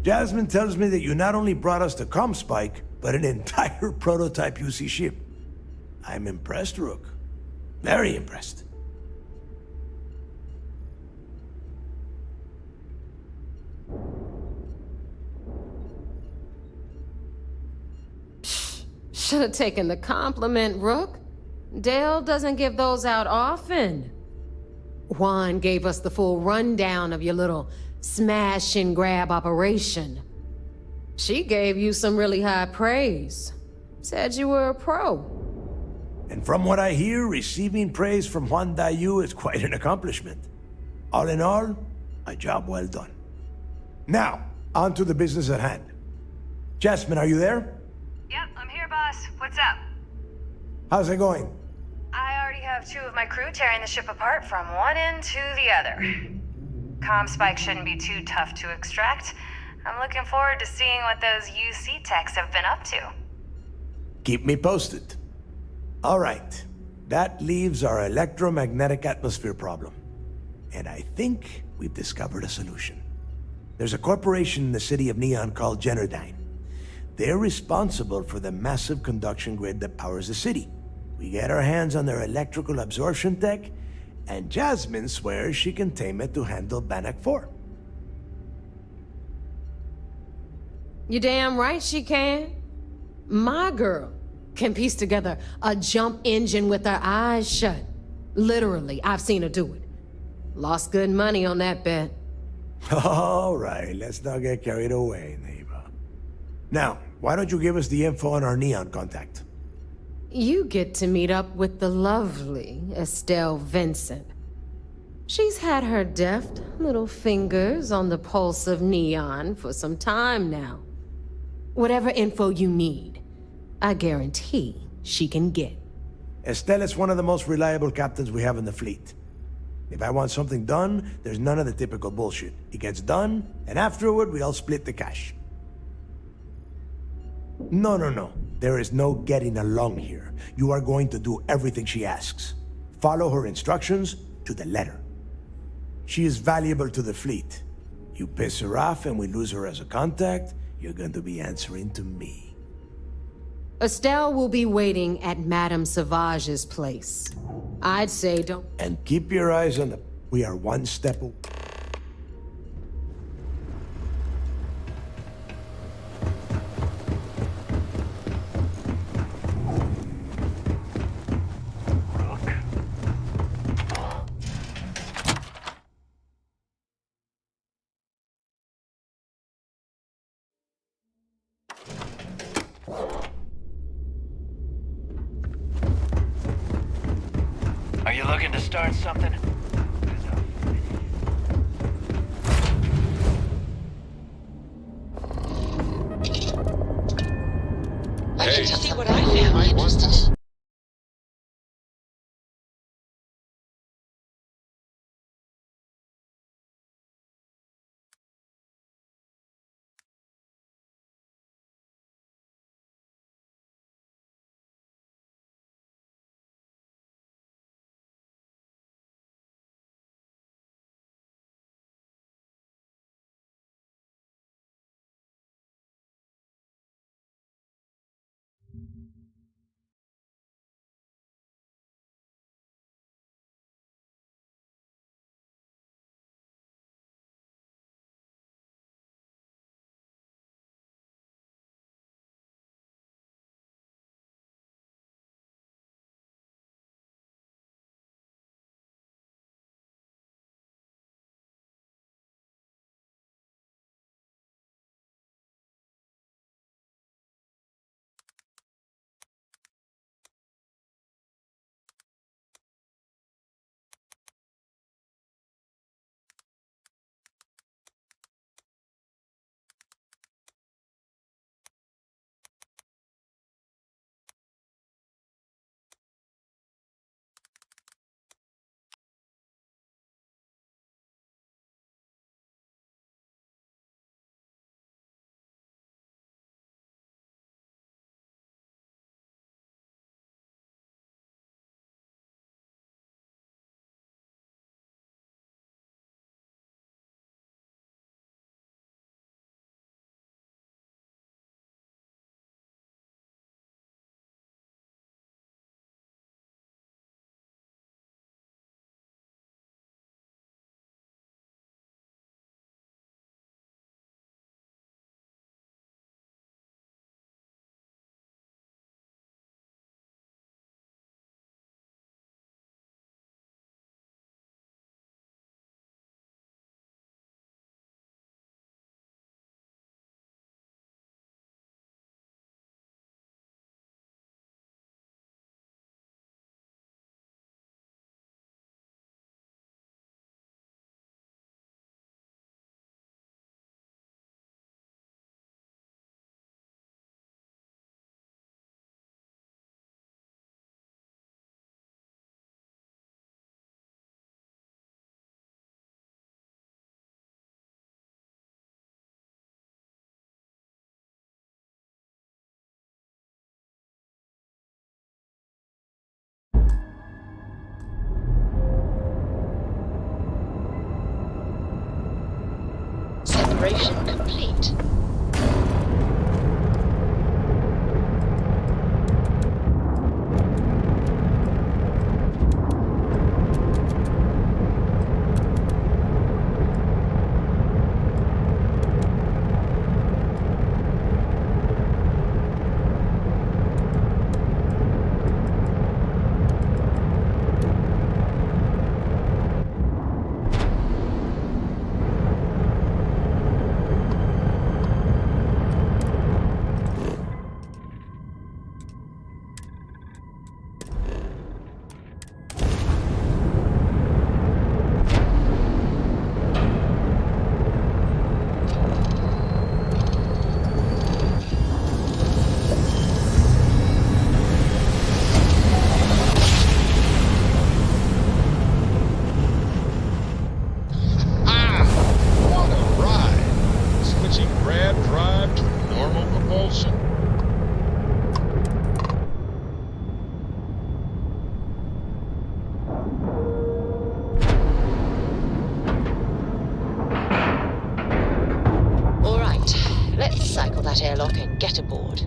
Jasmine tells me that you not only brought us the ComSpike, but an entire prototype UC ship. I'm impressed, Rook. Very impressed. Should have taken the compliment, Rook. Dale doesn't give those out often. Juan gave us the full rundown of your little smash and grab operation. She gave you some really high praise. Said you were a pro. And from what I hear, receiving praise from Juan Dayu is quite an accomplishment. All in all, a job well done. Now, on to the business at hand. Jasmine, are you there? Yep, I'm here, boss. What's up? How's it going? I already have 2 of my crew tearing the ship apart from one end to the other. ComSpike shouldn't be too tough to extract. I'm looking forward to seeing what those UC techs have been up to. Keep me posted. All right. That leaves our electromagnetic atmosphere problem. And I think we've discovered a solution. There's a corporation in the city of Neon called Generdyne. They're responsible for the massive conduction grid that powers the city. We get our hands on their electrical absorption tech, and Jasmine swears she can tame it to handle Bannock 4. You damn right she can. My girl can piece together a jump engine with her eyes shut. Literally, I've seen her do it. Lost good money on that bet. All right, let's not get carried away, neighbor. Now, why don't you give us the info on our Neon contact? You get to meet up with the lovely Estelle Vincent. She's had her deft little fingers on the pulse of Neon for some time now. Whatever info you need, I guarantee she can get. Estelle is one of the most reliable captains we have in the fleet. If I want something done, there's none of the typical bullshit. It gets done, and afterward, we all split the cash. No. There is no getting along here. You are going to do everything she asks. Follow her instructions to the letter. She is valuable to the fleet. You piss her off and we lose her as a contact, you're going to be answering to me. Estelle will be waiting at Madame Sauvage's place. I'd say don't... And keep your eyes on the... We are one step away. Are you looking to start something? I can tell you what I found. Calibration complete. That airlock and get aboard.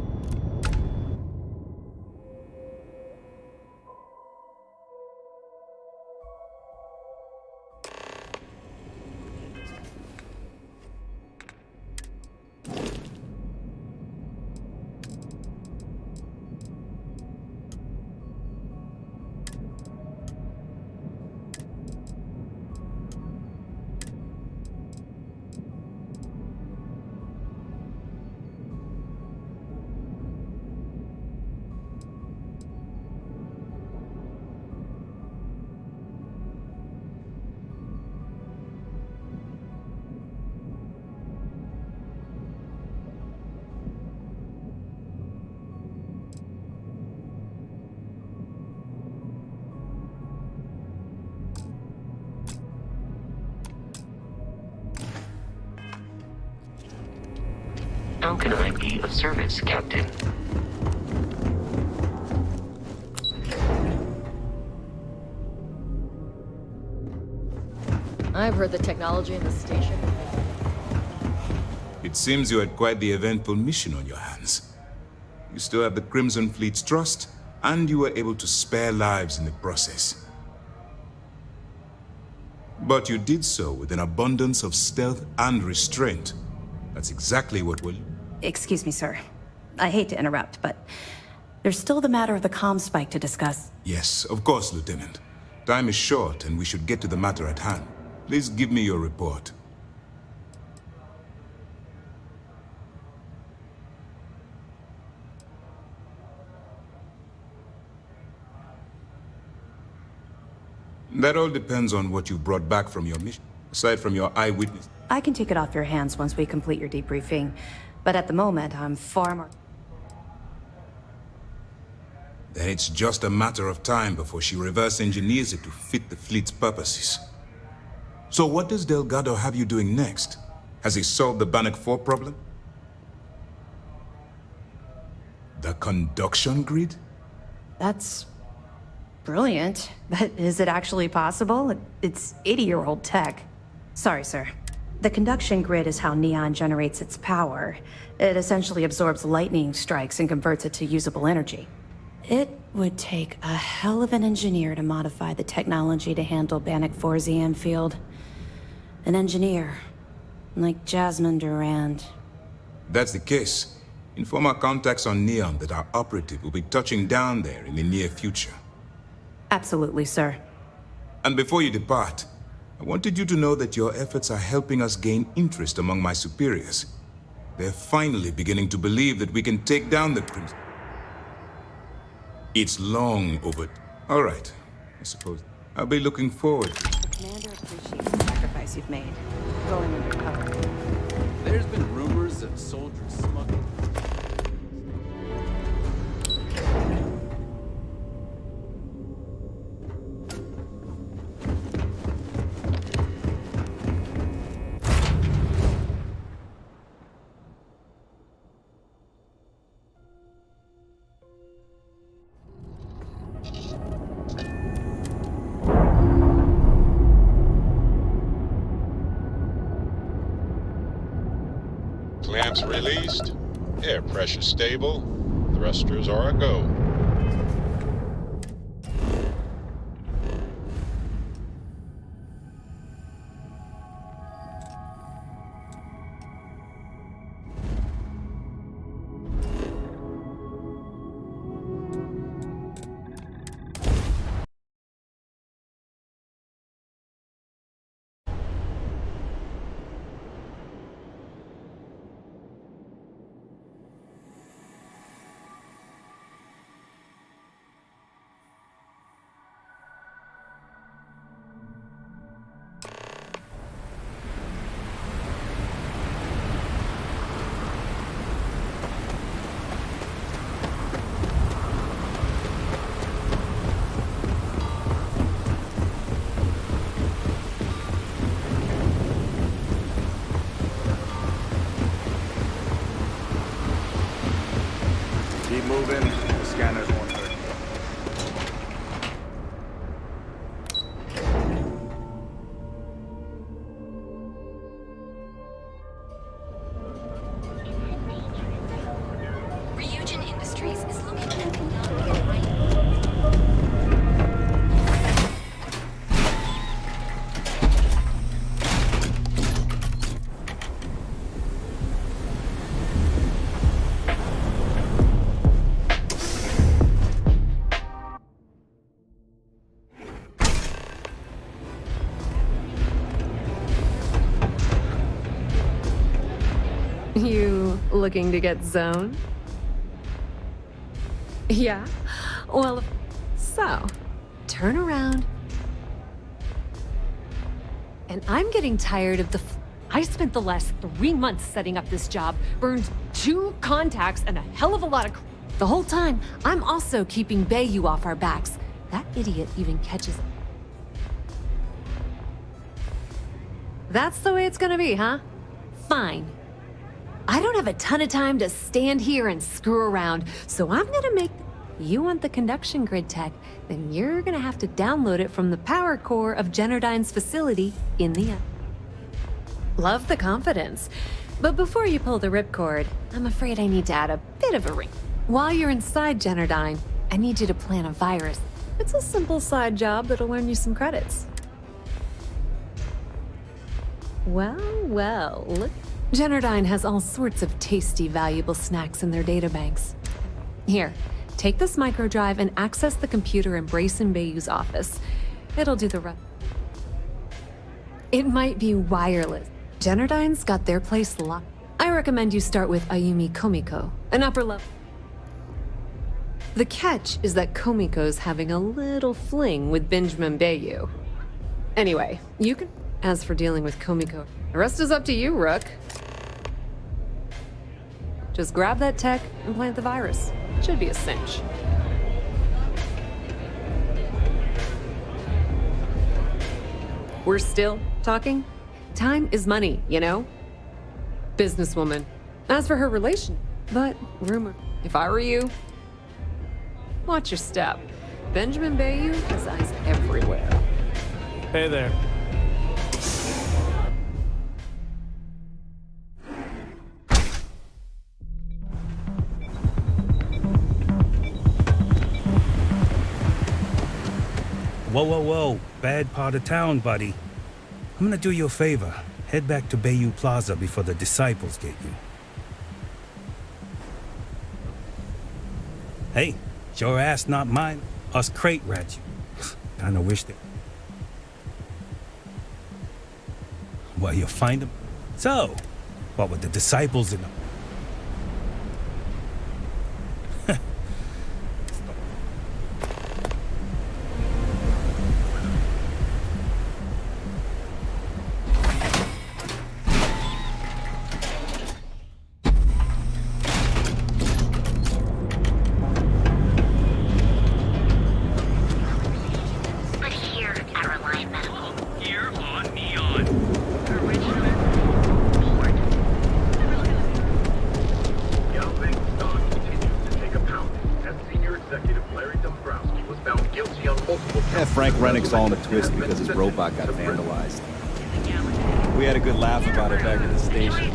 How can I be of service, Captain? I've heard the technology in the station. It seems you had quite the eventful mission on your hands. You still have the Crimson Fleet's trust, and you were able to spare lives in the process. But you did so with an abundance of stealth and restraint. That's exactly what will... Excuse me, sir. I hate to interrupt, but there's still the matter of the comm spike to discuss. Yes, of course, Lieutenant. Time is short, and we should get to the matter at hand. Please give me your report. That all depends on what you brought back from your mission, aside from your eyewitness. I can take it off your hands once we complete your debriefing, but at the moment, I'm far more... Then it's just a matter of time before she reverse engineers it to fit the fleet's purposes. So what does Delgado have you doing next? Has he solved the Bannock 4 problem? The conduction grid? That's brilliant, but is it actually possible? It's 80-year-old tech. Sorry, sir. The conduction grid is how Neon generates its power. It essentially absorbs lightning strikes and converts it to usable energy. It would take a hell of an engineer to modify the technology to handle Bannock 4's EM field. An engineer, like Jasmine Durand. That's the case. Inform our contacts on Neon that our operative will be touching down there in the near future. Absolutely, sir. And before you depart, I wanted you to know that your efforts are helping us gain interest among my superiors. They're finally beginning to believe that we can take down the Crimson. It's long over. All right, I suppose. I'll be looking forward to it. Commander appreciates the sacrifice you've made. Going undercover. There's been rumors of soldiers smuggling. Clamps released. Air pressure stable. Thrusters are a go. Keep moving. The scanner's 130. Ryujin Industries is located beyond the You looking to get zoned? Yeah? Well, so, turn around. And I'm getting tired of I spent the last 3 months setting up this job, burned 2 contacts and a hell of a lot of The whole time, I'm also keeping Bayu off our backs. That idiot even catches... That's the way it's gonna be, huh? Fine. I don't have a ton of time to stand here and screw around, so I'm gonna make... You want the conduction grid tech, then you're gonna have to download it from the power core of Generdyne's facility in the... Love the confidence. But before you pull the ripcord, I'm afraid I need to add a bit of a ring. While you're inside Generdyne, I need you to plant a virus. It's a simple side job that'll earn you some credits. Well, look. Generdyne has all sorts of tasty, valuable snacks in their databanks. Here, take this microdrive and access the computer in Brayson Bayou's office. It'll do the rest. It might be wireless. Generdyne's got their place locked. I recommend you start with Ayumi Komiko, an upper level. The catch is that Komiko's having a little fling with Benjamin Bayou. Anyway, you can... As for dealing with Komiko, the rest is up to you, Rook. Just grab that tech and plant the virus. Should be a cinch. We're still talking? Time is money, you know? Businesswoman. As for her relation, but rumor. If I were you, watch your step. Benjamin Bayou has eyes everywhere. Hey there. Whoa, whoa, whoa. Bad part of town, buddy. I'm gonna do you a favor. Head back to Bayou Plaza before the disciples get you. Hey, it's your ass, not mine. Us crate rats you. Kinda wish that... Well, you'll find them. So, what with the disciples and... all in a twist because his robot got vandalized. We had a good laugh about it back at the station.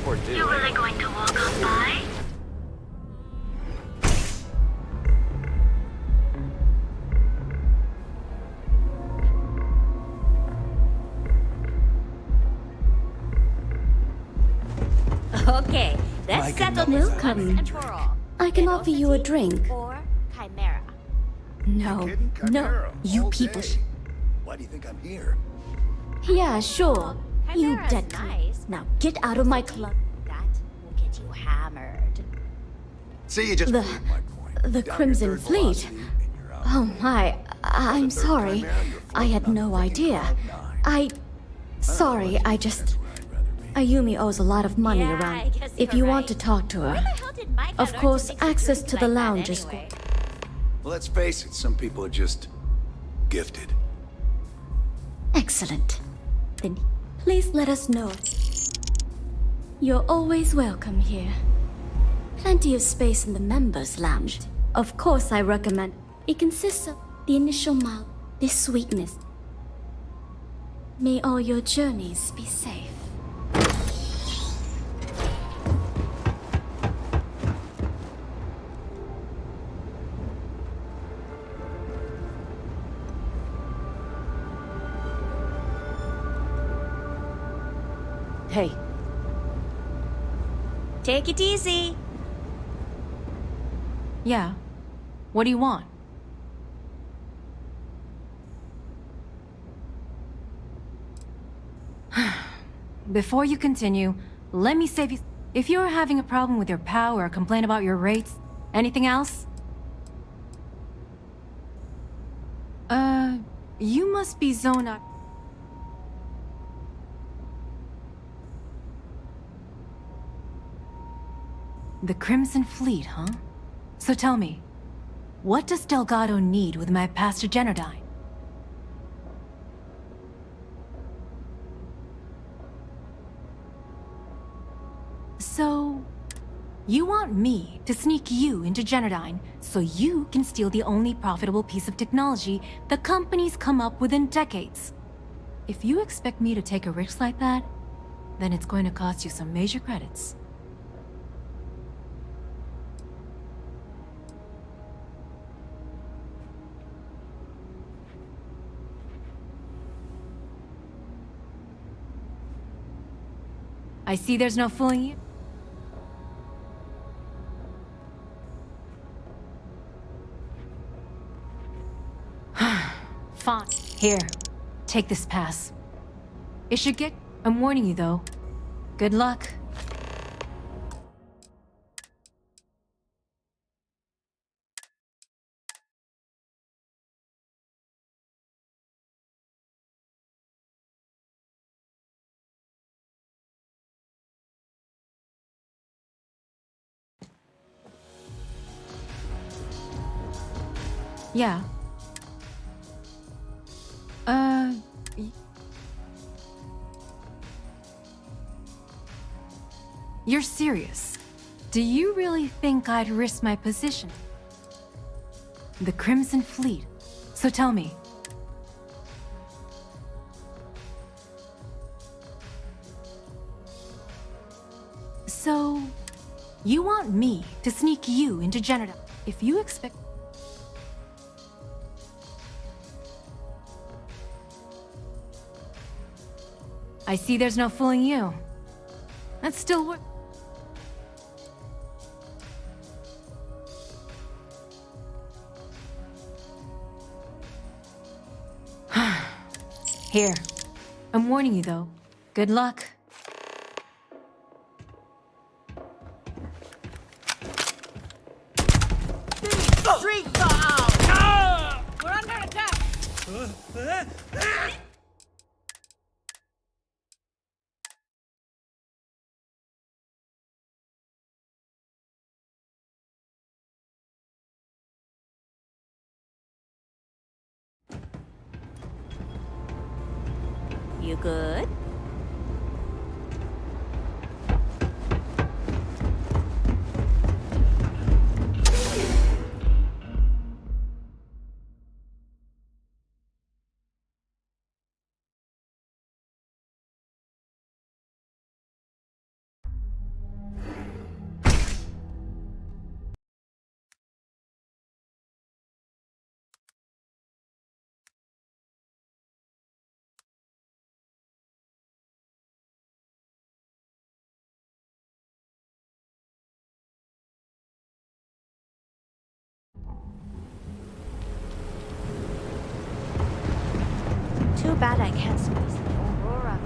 Or do. You really going to walk on by? Okay, let's settle this Welcome. once and for all. I can offer you a drink. Or Chimera. No, no, you people. Why do you think I'm here? Yeah, sure. You Chimera's dead nice. Now get out of my club. That will get you hammered. See, you just The- proved my point. The Down Crimson your third Fleet. velocity, and you're out. Oh my, I'm sorry. I had no idea. Sorry, Ayumi owes a lot of money Yeah, I around. guess If you're you want right. to talk to Where her. the hell did Mike Of learn course, to mix access drinks to the like that lounge is anyway? Well, let's face it, some people are just gifted. Excellent. Then please let us know. You're always welcome here. Plenty of space in the members' lounge. Of course, I recommend. It consists of the initial mile, this sweetness. May all your journeys be safe. Hey, Take it easy. Yeah. What do you want? Before you continue, let me save you. If you're having a problem with your POW or a complaint about your rates, anything else? You must be zoned out. The Crimson Fleet, huh? So tell me, what does Delgado need with my Pastor Genodyne? So, you want me to sneak you into Genodyne so you can steal the only profitable piece of technology the company's come up with in decades? If you expect me to take a risk like that, then it's going to cost you some major credits. I see there's no fooling you. Fine. Here, take this pass. It should get... I'm warning you, though. Good luck. Yeah. You're serious? Do you really think I'd risk my position? The Crimson Fleet. So tell me. So, you want me to sneak you into Genodyne? If you expect... I see there's no fooling you. That's still work. Here. I'm warning you, though. Good luck. Street foul! We're under attack! You good? Too bad I can't squeeze the Aurora.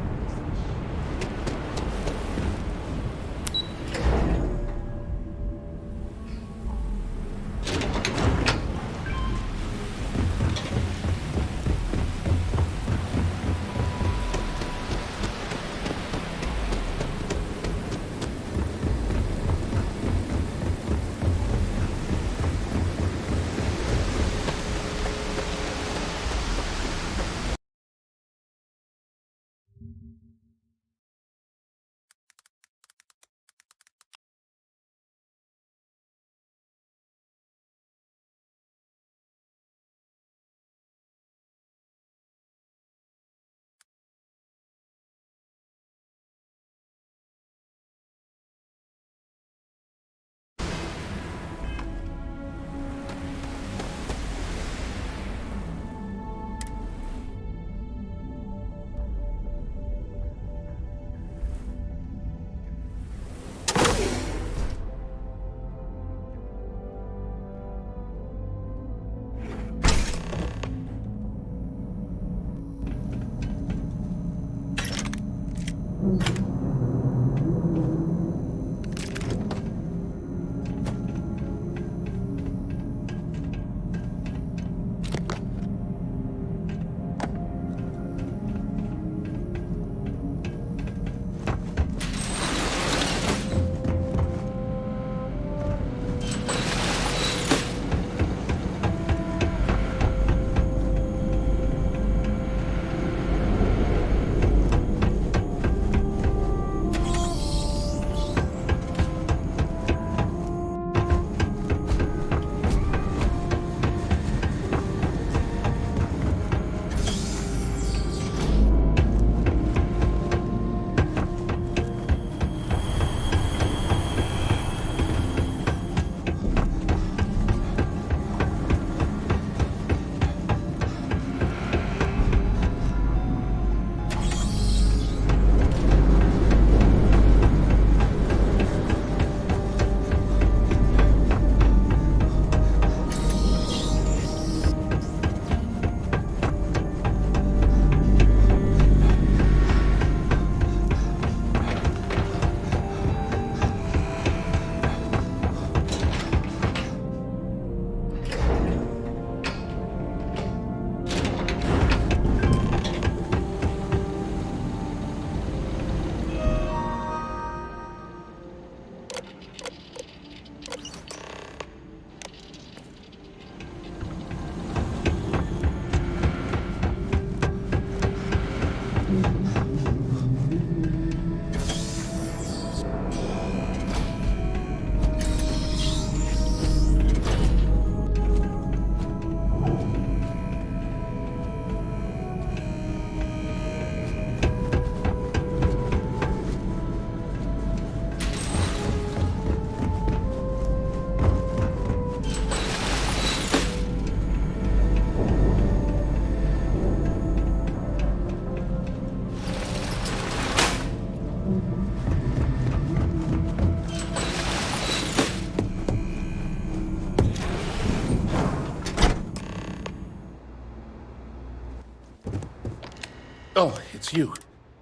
Oh, it's you.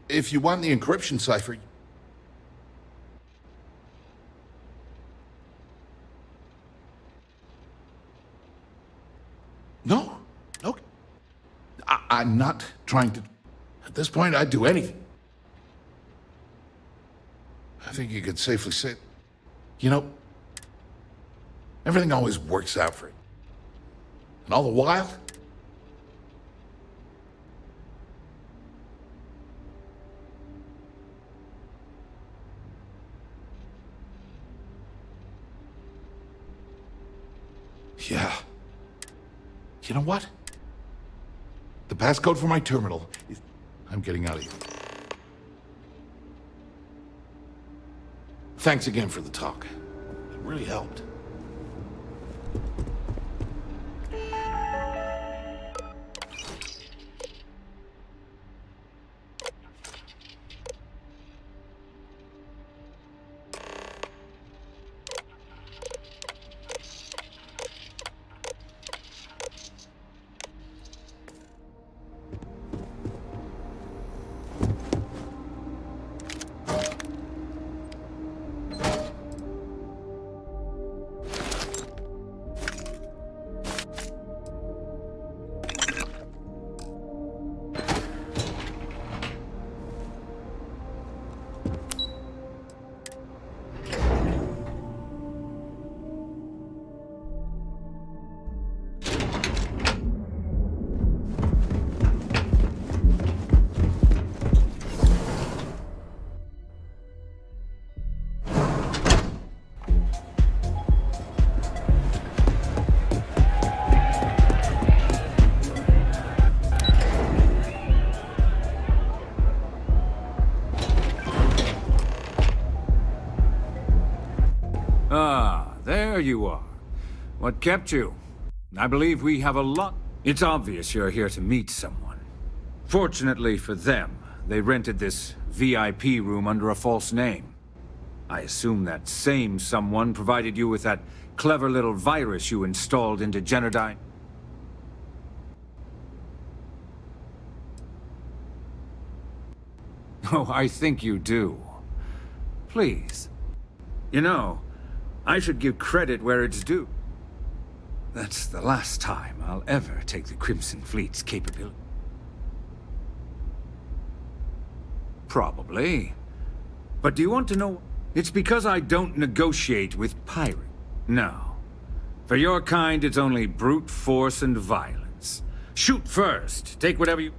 If you want the encryption cipher... No. No. I'm not trying to... At this point, I'd do anything. I think you could safely say... You know, everything always works out for you. And all the while... Yeah. You know what? The passcode for my terminal is... I'm getting out of here. Thanks again for the talk. It really helped. there you are. What kept you? I believe we have a lot. It's obvious you're here to meet someone. Fortunately for them, they rented this VIP room under a false name. I assume that same someone provided you with that clever little virus you installed into Generdyne. Oh, I think you do. Please. You know, I should give credit where it's due. That's the last time I'll ever take the Crimson Fleet's capability. Probably. But do you want to know? It's because I don't negotiate with pirates. No. For your kind, it's only brute force and violence. Shoot first. Take whatever you...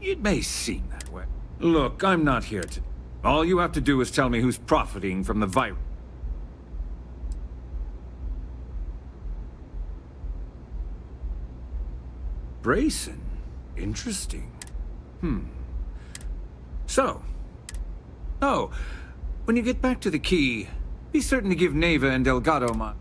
It may seem that way. Look, I'm not here to... All you have to do is tell me who's profiting from the virus. Brayson? Interesting. So... Oh, when you get back to the key, be certain to give Neva and Delgado my...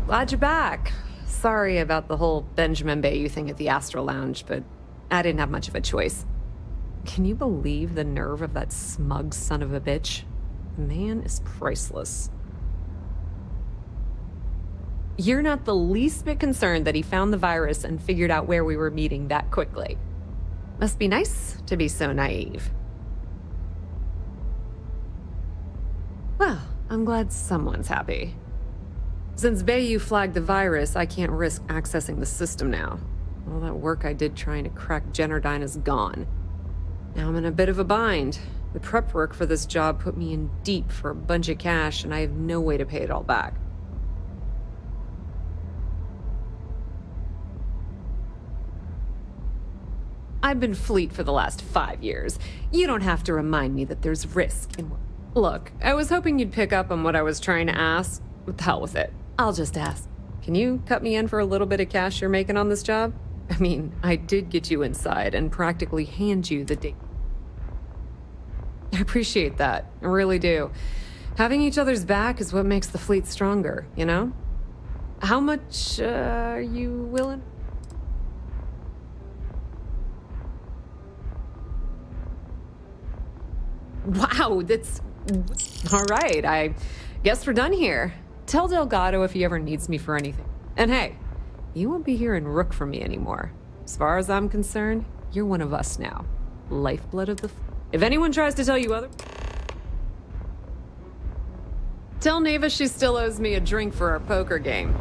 Glad you're back. Sorry about the whole Benjamin Bayou thing at the Astro Lounge, but I didn't have much of a choice. Can you believe the nerve of that smug son of a bitch? The man is priceless. You're not the least bit concerned that he found the virus and figured out where we were meeting that quickly. Must be nice to be so naive. Well, I'm glad someone's happy. Since Bayou flagged the virus, I can't risk accessing the system now. All that work I did trying to crack Generdyne is gone. Now I'm in a bit of a bind. The prep work for this job put me in deep for a bunch of cash, and I have no way to pay it all back. I've been fleet for the last 5 years. You don't have to remind me that there's risk in... Look, I was hoping you'd pick up on what I was trying to ask. What the hell with it? I'll just ask. Can you cut me in for a little bit of cash you're making on this job? I mean, I did get you inside and practically hand you the date. I appreciate that. I really do. Having each other's back is what makes the fleet stronger, you know? How much, are you willing? Wow, that's... All right, I guess we're done here. Tell Delgado if he ever needs me for anything. And hey, you won't be hearing Rook from me anymore. As far as I'm concerned, you're one of us now. Lifeblood of the... If anyone tries to tell you other... Tell Neva she still owes me a drink for our poker game.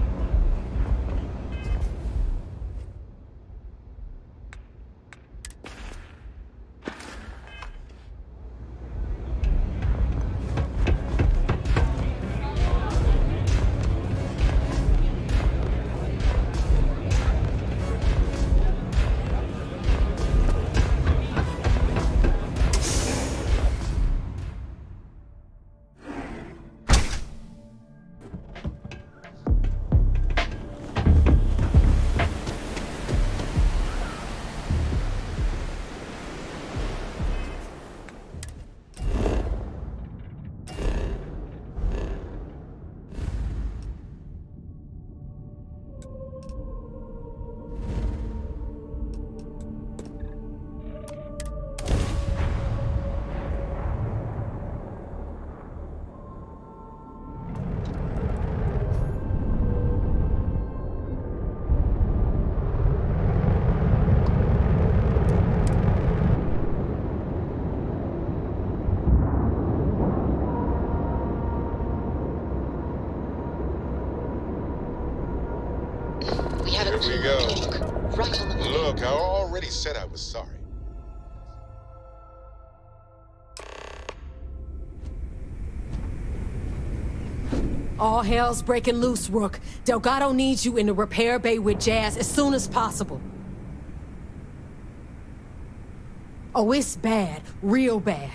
Here we go. Look, I already said I was sorry. All hell's breaking loose, Rook. Delgado needs you in the repair bay with Jazz as soon as possible. Oh, it's bad. Real bad.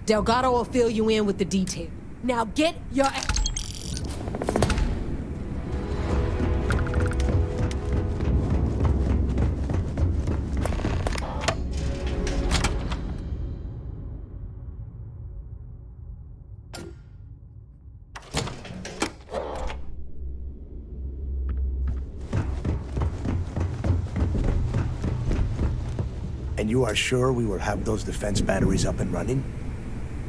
Delgado will fill you in with the detail. Now get your... And you are sure we will have those defense batteries up and running?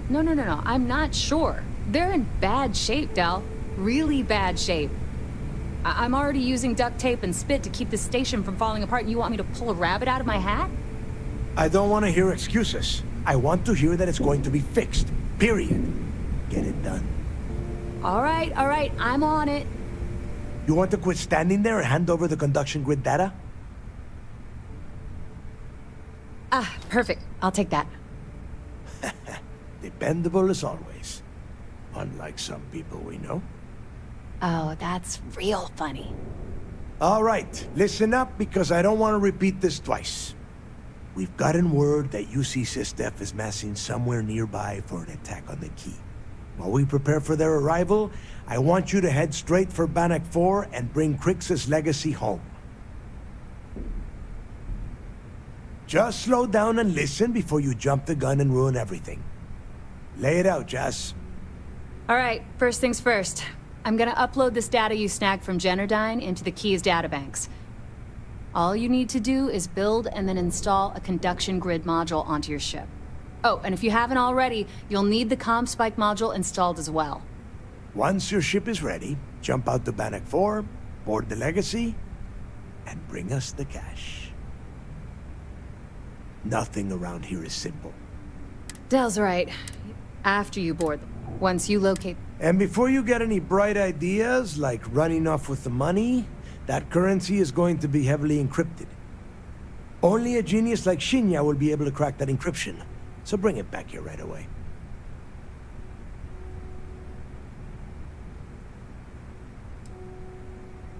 No, I'm not sure. They're in bad shape, Del. Really bad shape. I'm already using duct tape and spit to keep the station from falling apart, and you want me to pull a rabbit out of my hat? I don't want to hear excuses. I want to hear that it's going to be fixed. Period. Get it done. All right, I'm on it. You want to quit standing there and hand over the conduction grid data? Ah, perfect. I'll take that. Dependable as always. Unlike some people we know. Oh, that's real funny. All right, listen up because I don't want to repeat this twice. We've gotten word that UC SysDef is massing somewhere nearby for an attack on the key. While we prepare for their arrival, I want you to head straight for Bannock 4 and bring Crix's legacy home. Just slow down and listen before you jump the gun and ruin everything. Lay it out, Jess. All right, first things first. I'm gonna upload this data you snagged from Generdyne into the Key's databanks. All you need to do is build and then install a conduction grid module onto your ship. Oh, and if you haven't already, you'll need the CommSpike module installed as well. Once your ship is ready, jump out to Bannock 4, board the legacy, and bring us the cash. Nothing around here is simple. Del's right. After you board them. Once you locate... And before you get any bright ideas, like running off with the money, that currency is going to be heavily encrypted. Only a genius like Shinya will be able to crack that encryption. So bring it back here right away.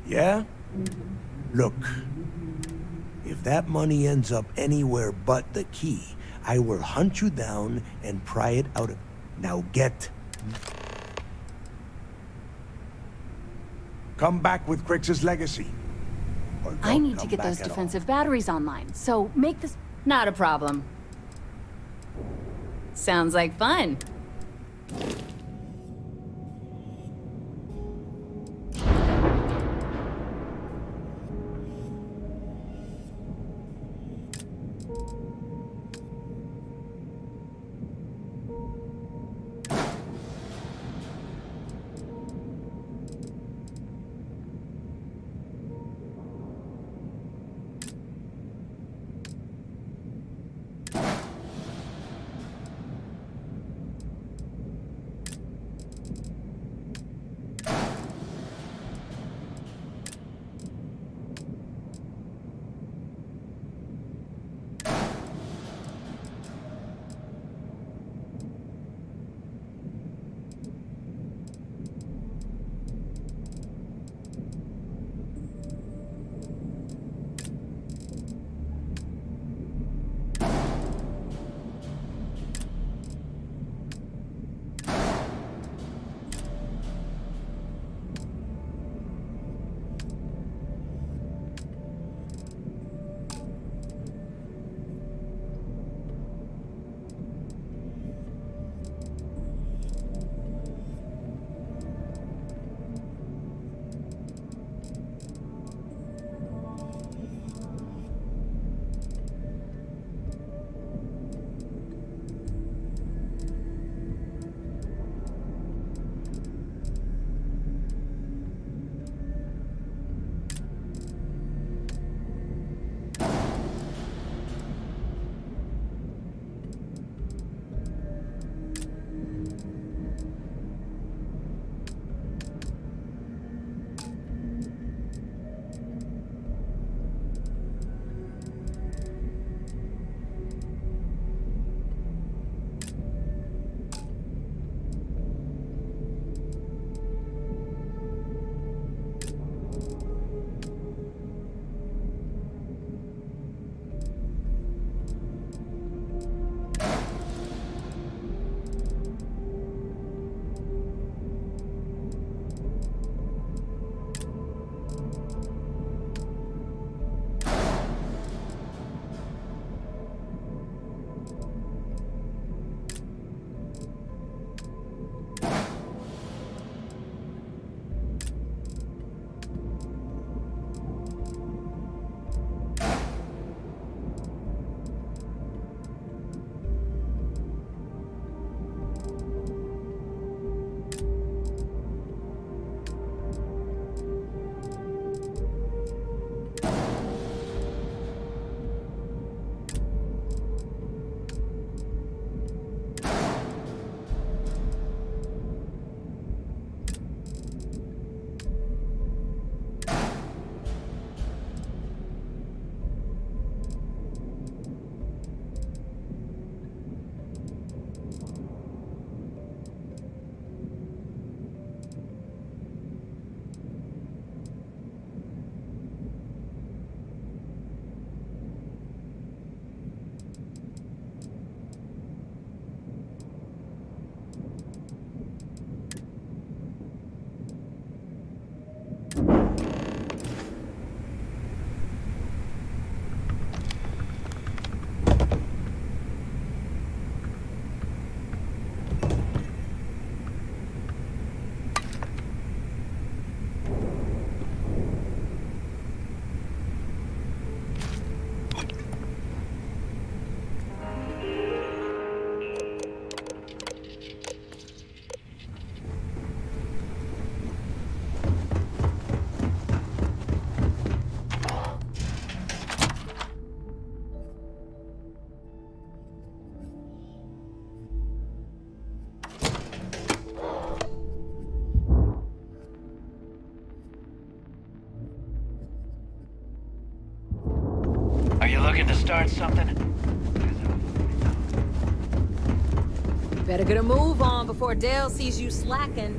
Yeah? Look. If that money ends up anywhere but the key, I will hunt you down and pry it out of... Now get... Come back with Crix's legacy. I need to get those defensive batteries online, so make this... Not a problem. Sounds like fun. something. Better get a move on before Dale sees you slacking.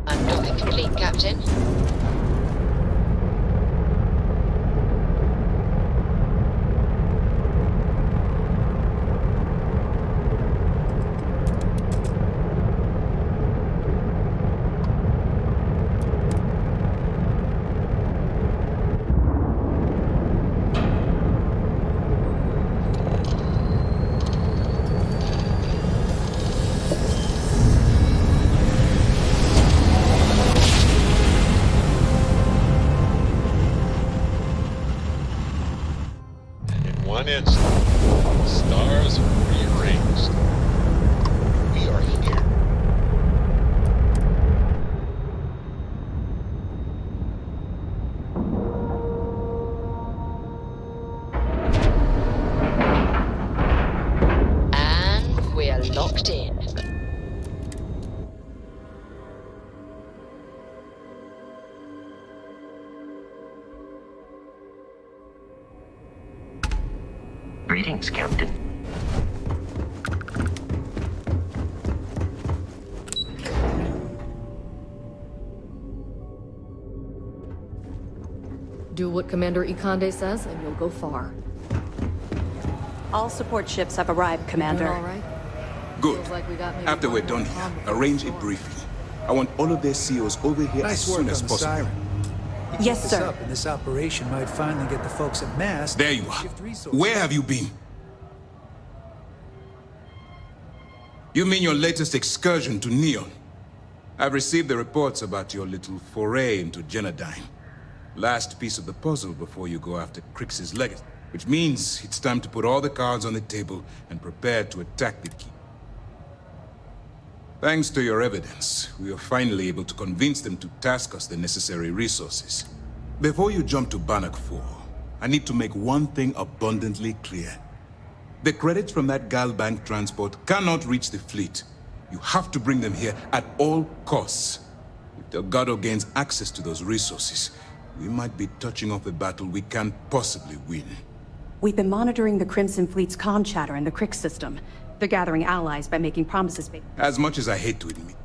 Undock complete, Captain. One instant, stars rearranged. We are here. And we're locked in. Greetings, Captain. Do what Commander Ikande says, and you'll go far. All support ships have arrived, Commander. Doing all right? Good. Feels like we got maybe After we're one done more here, bomb before arrange the it storm. briefly. I want all of their CEOs over here as soon as possible. Yes, This sir. up, and this operation might finally get the folks at MAS. There you are. Where have you been? You mean your latest excursion to Neon? I've received the reports about your little foray into Genodyne. Last piece of the puzzle before you go after Crix's legacy. Which means it's time to put all the cards on the table and prepare to attack the key. Thanks to your evidence, we are finally able to convince them to task us the necessary resources. Before you jump to Bannock 4, I need to make one thing abundantly clear. The credits from that Galbank transport cannot reach the fleet. You have to bring them here at all costs. If Delgado gains access to those resources, we might be touching off a battle we can't possibly win. We've been monitoring the Crimson Fleet's comm chatter in the Crix system. They're gathering allies by making promises. As much as I hate to admit.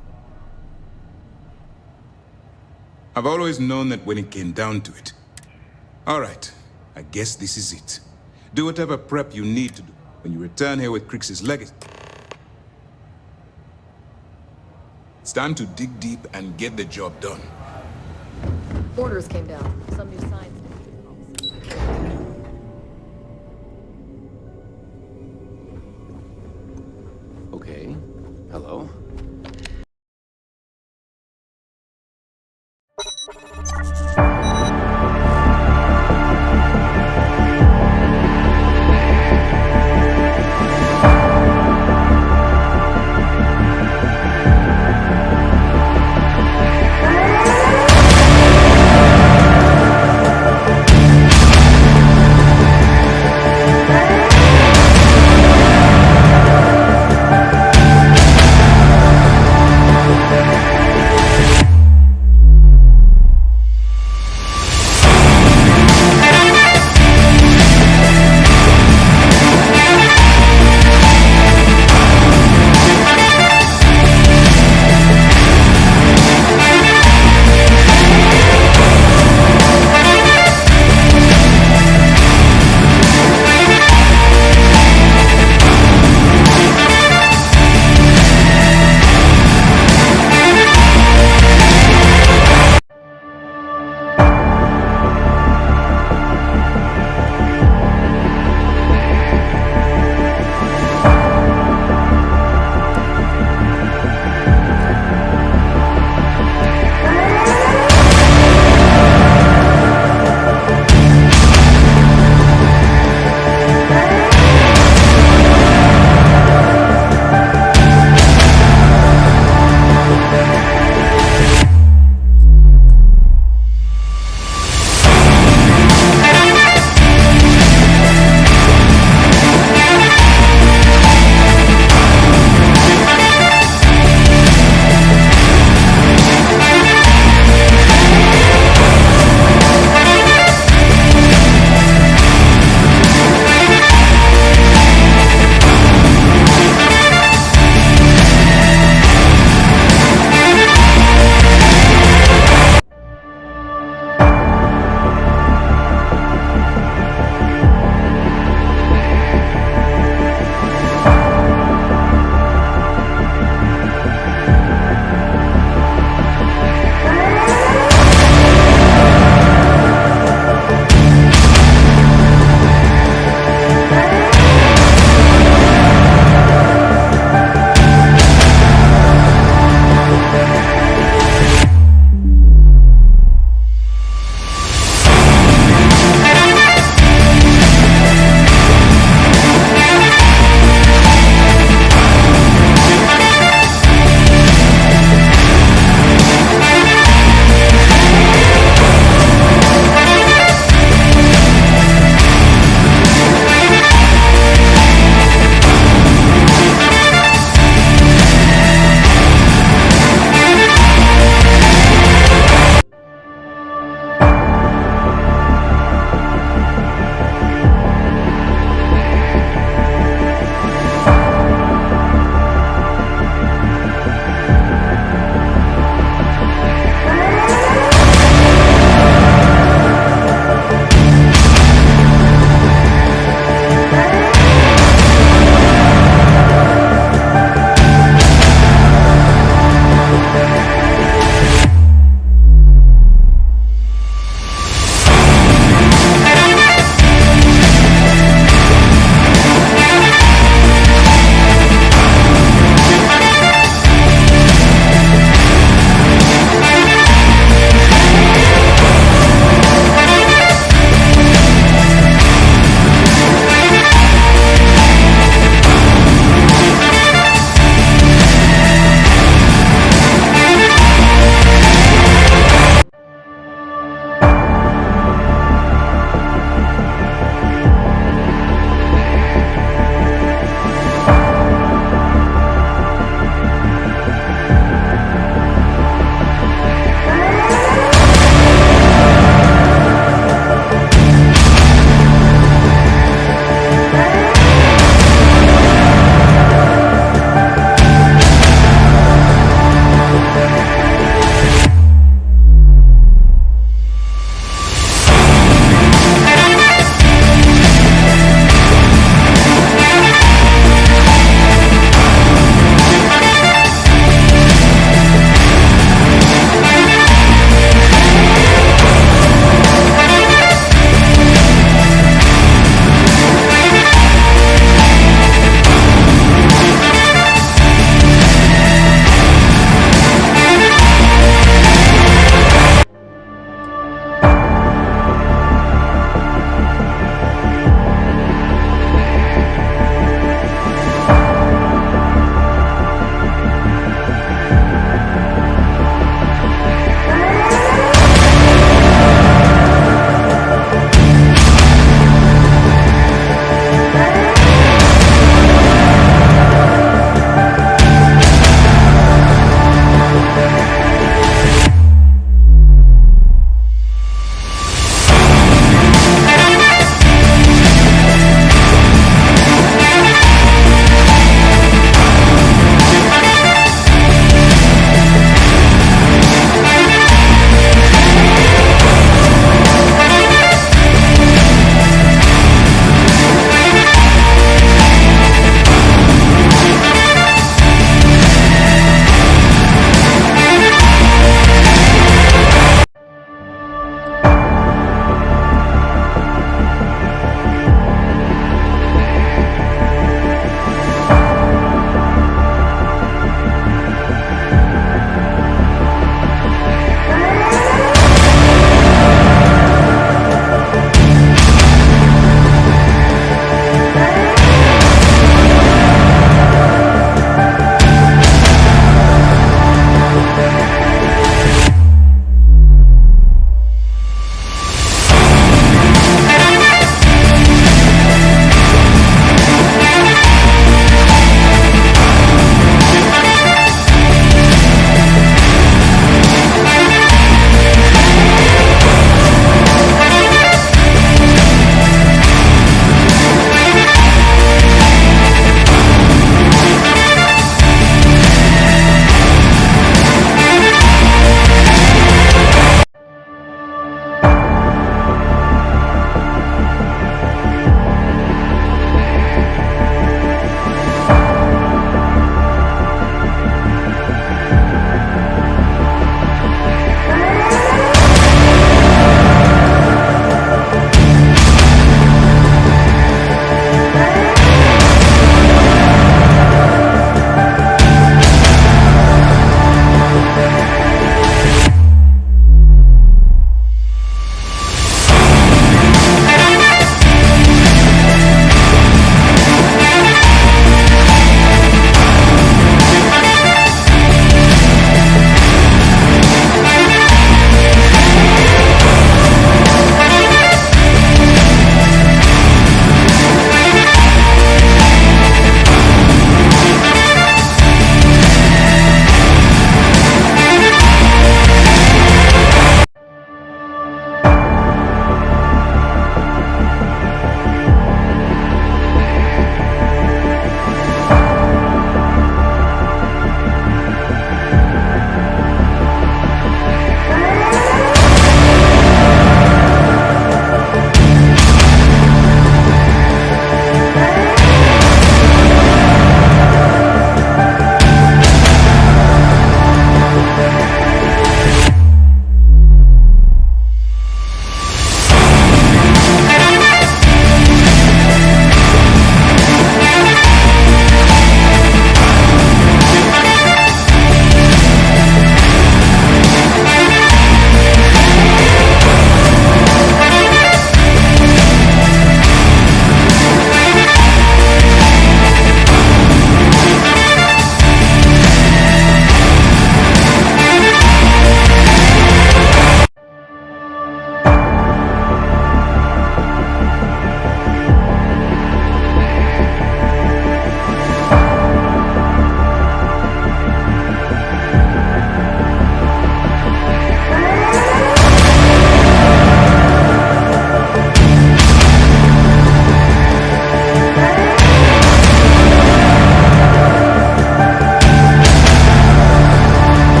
I've always known that when it came down to it. All right, I guess this is it. Do whatever prep you need to do when you return here with Crix's legacy. It's time to dig deep and get the job done. Orders came down. Some new science.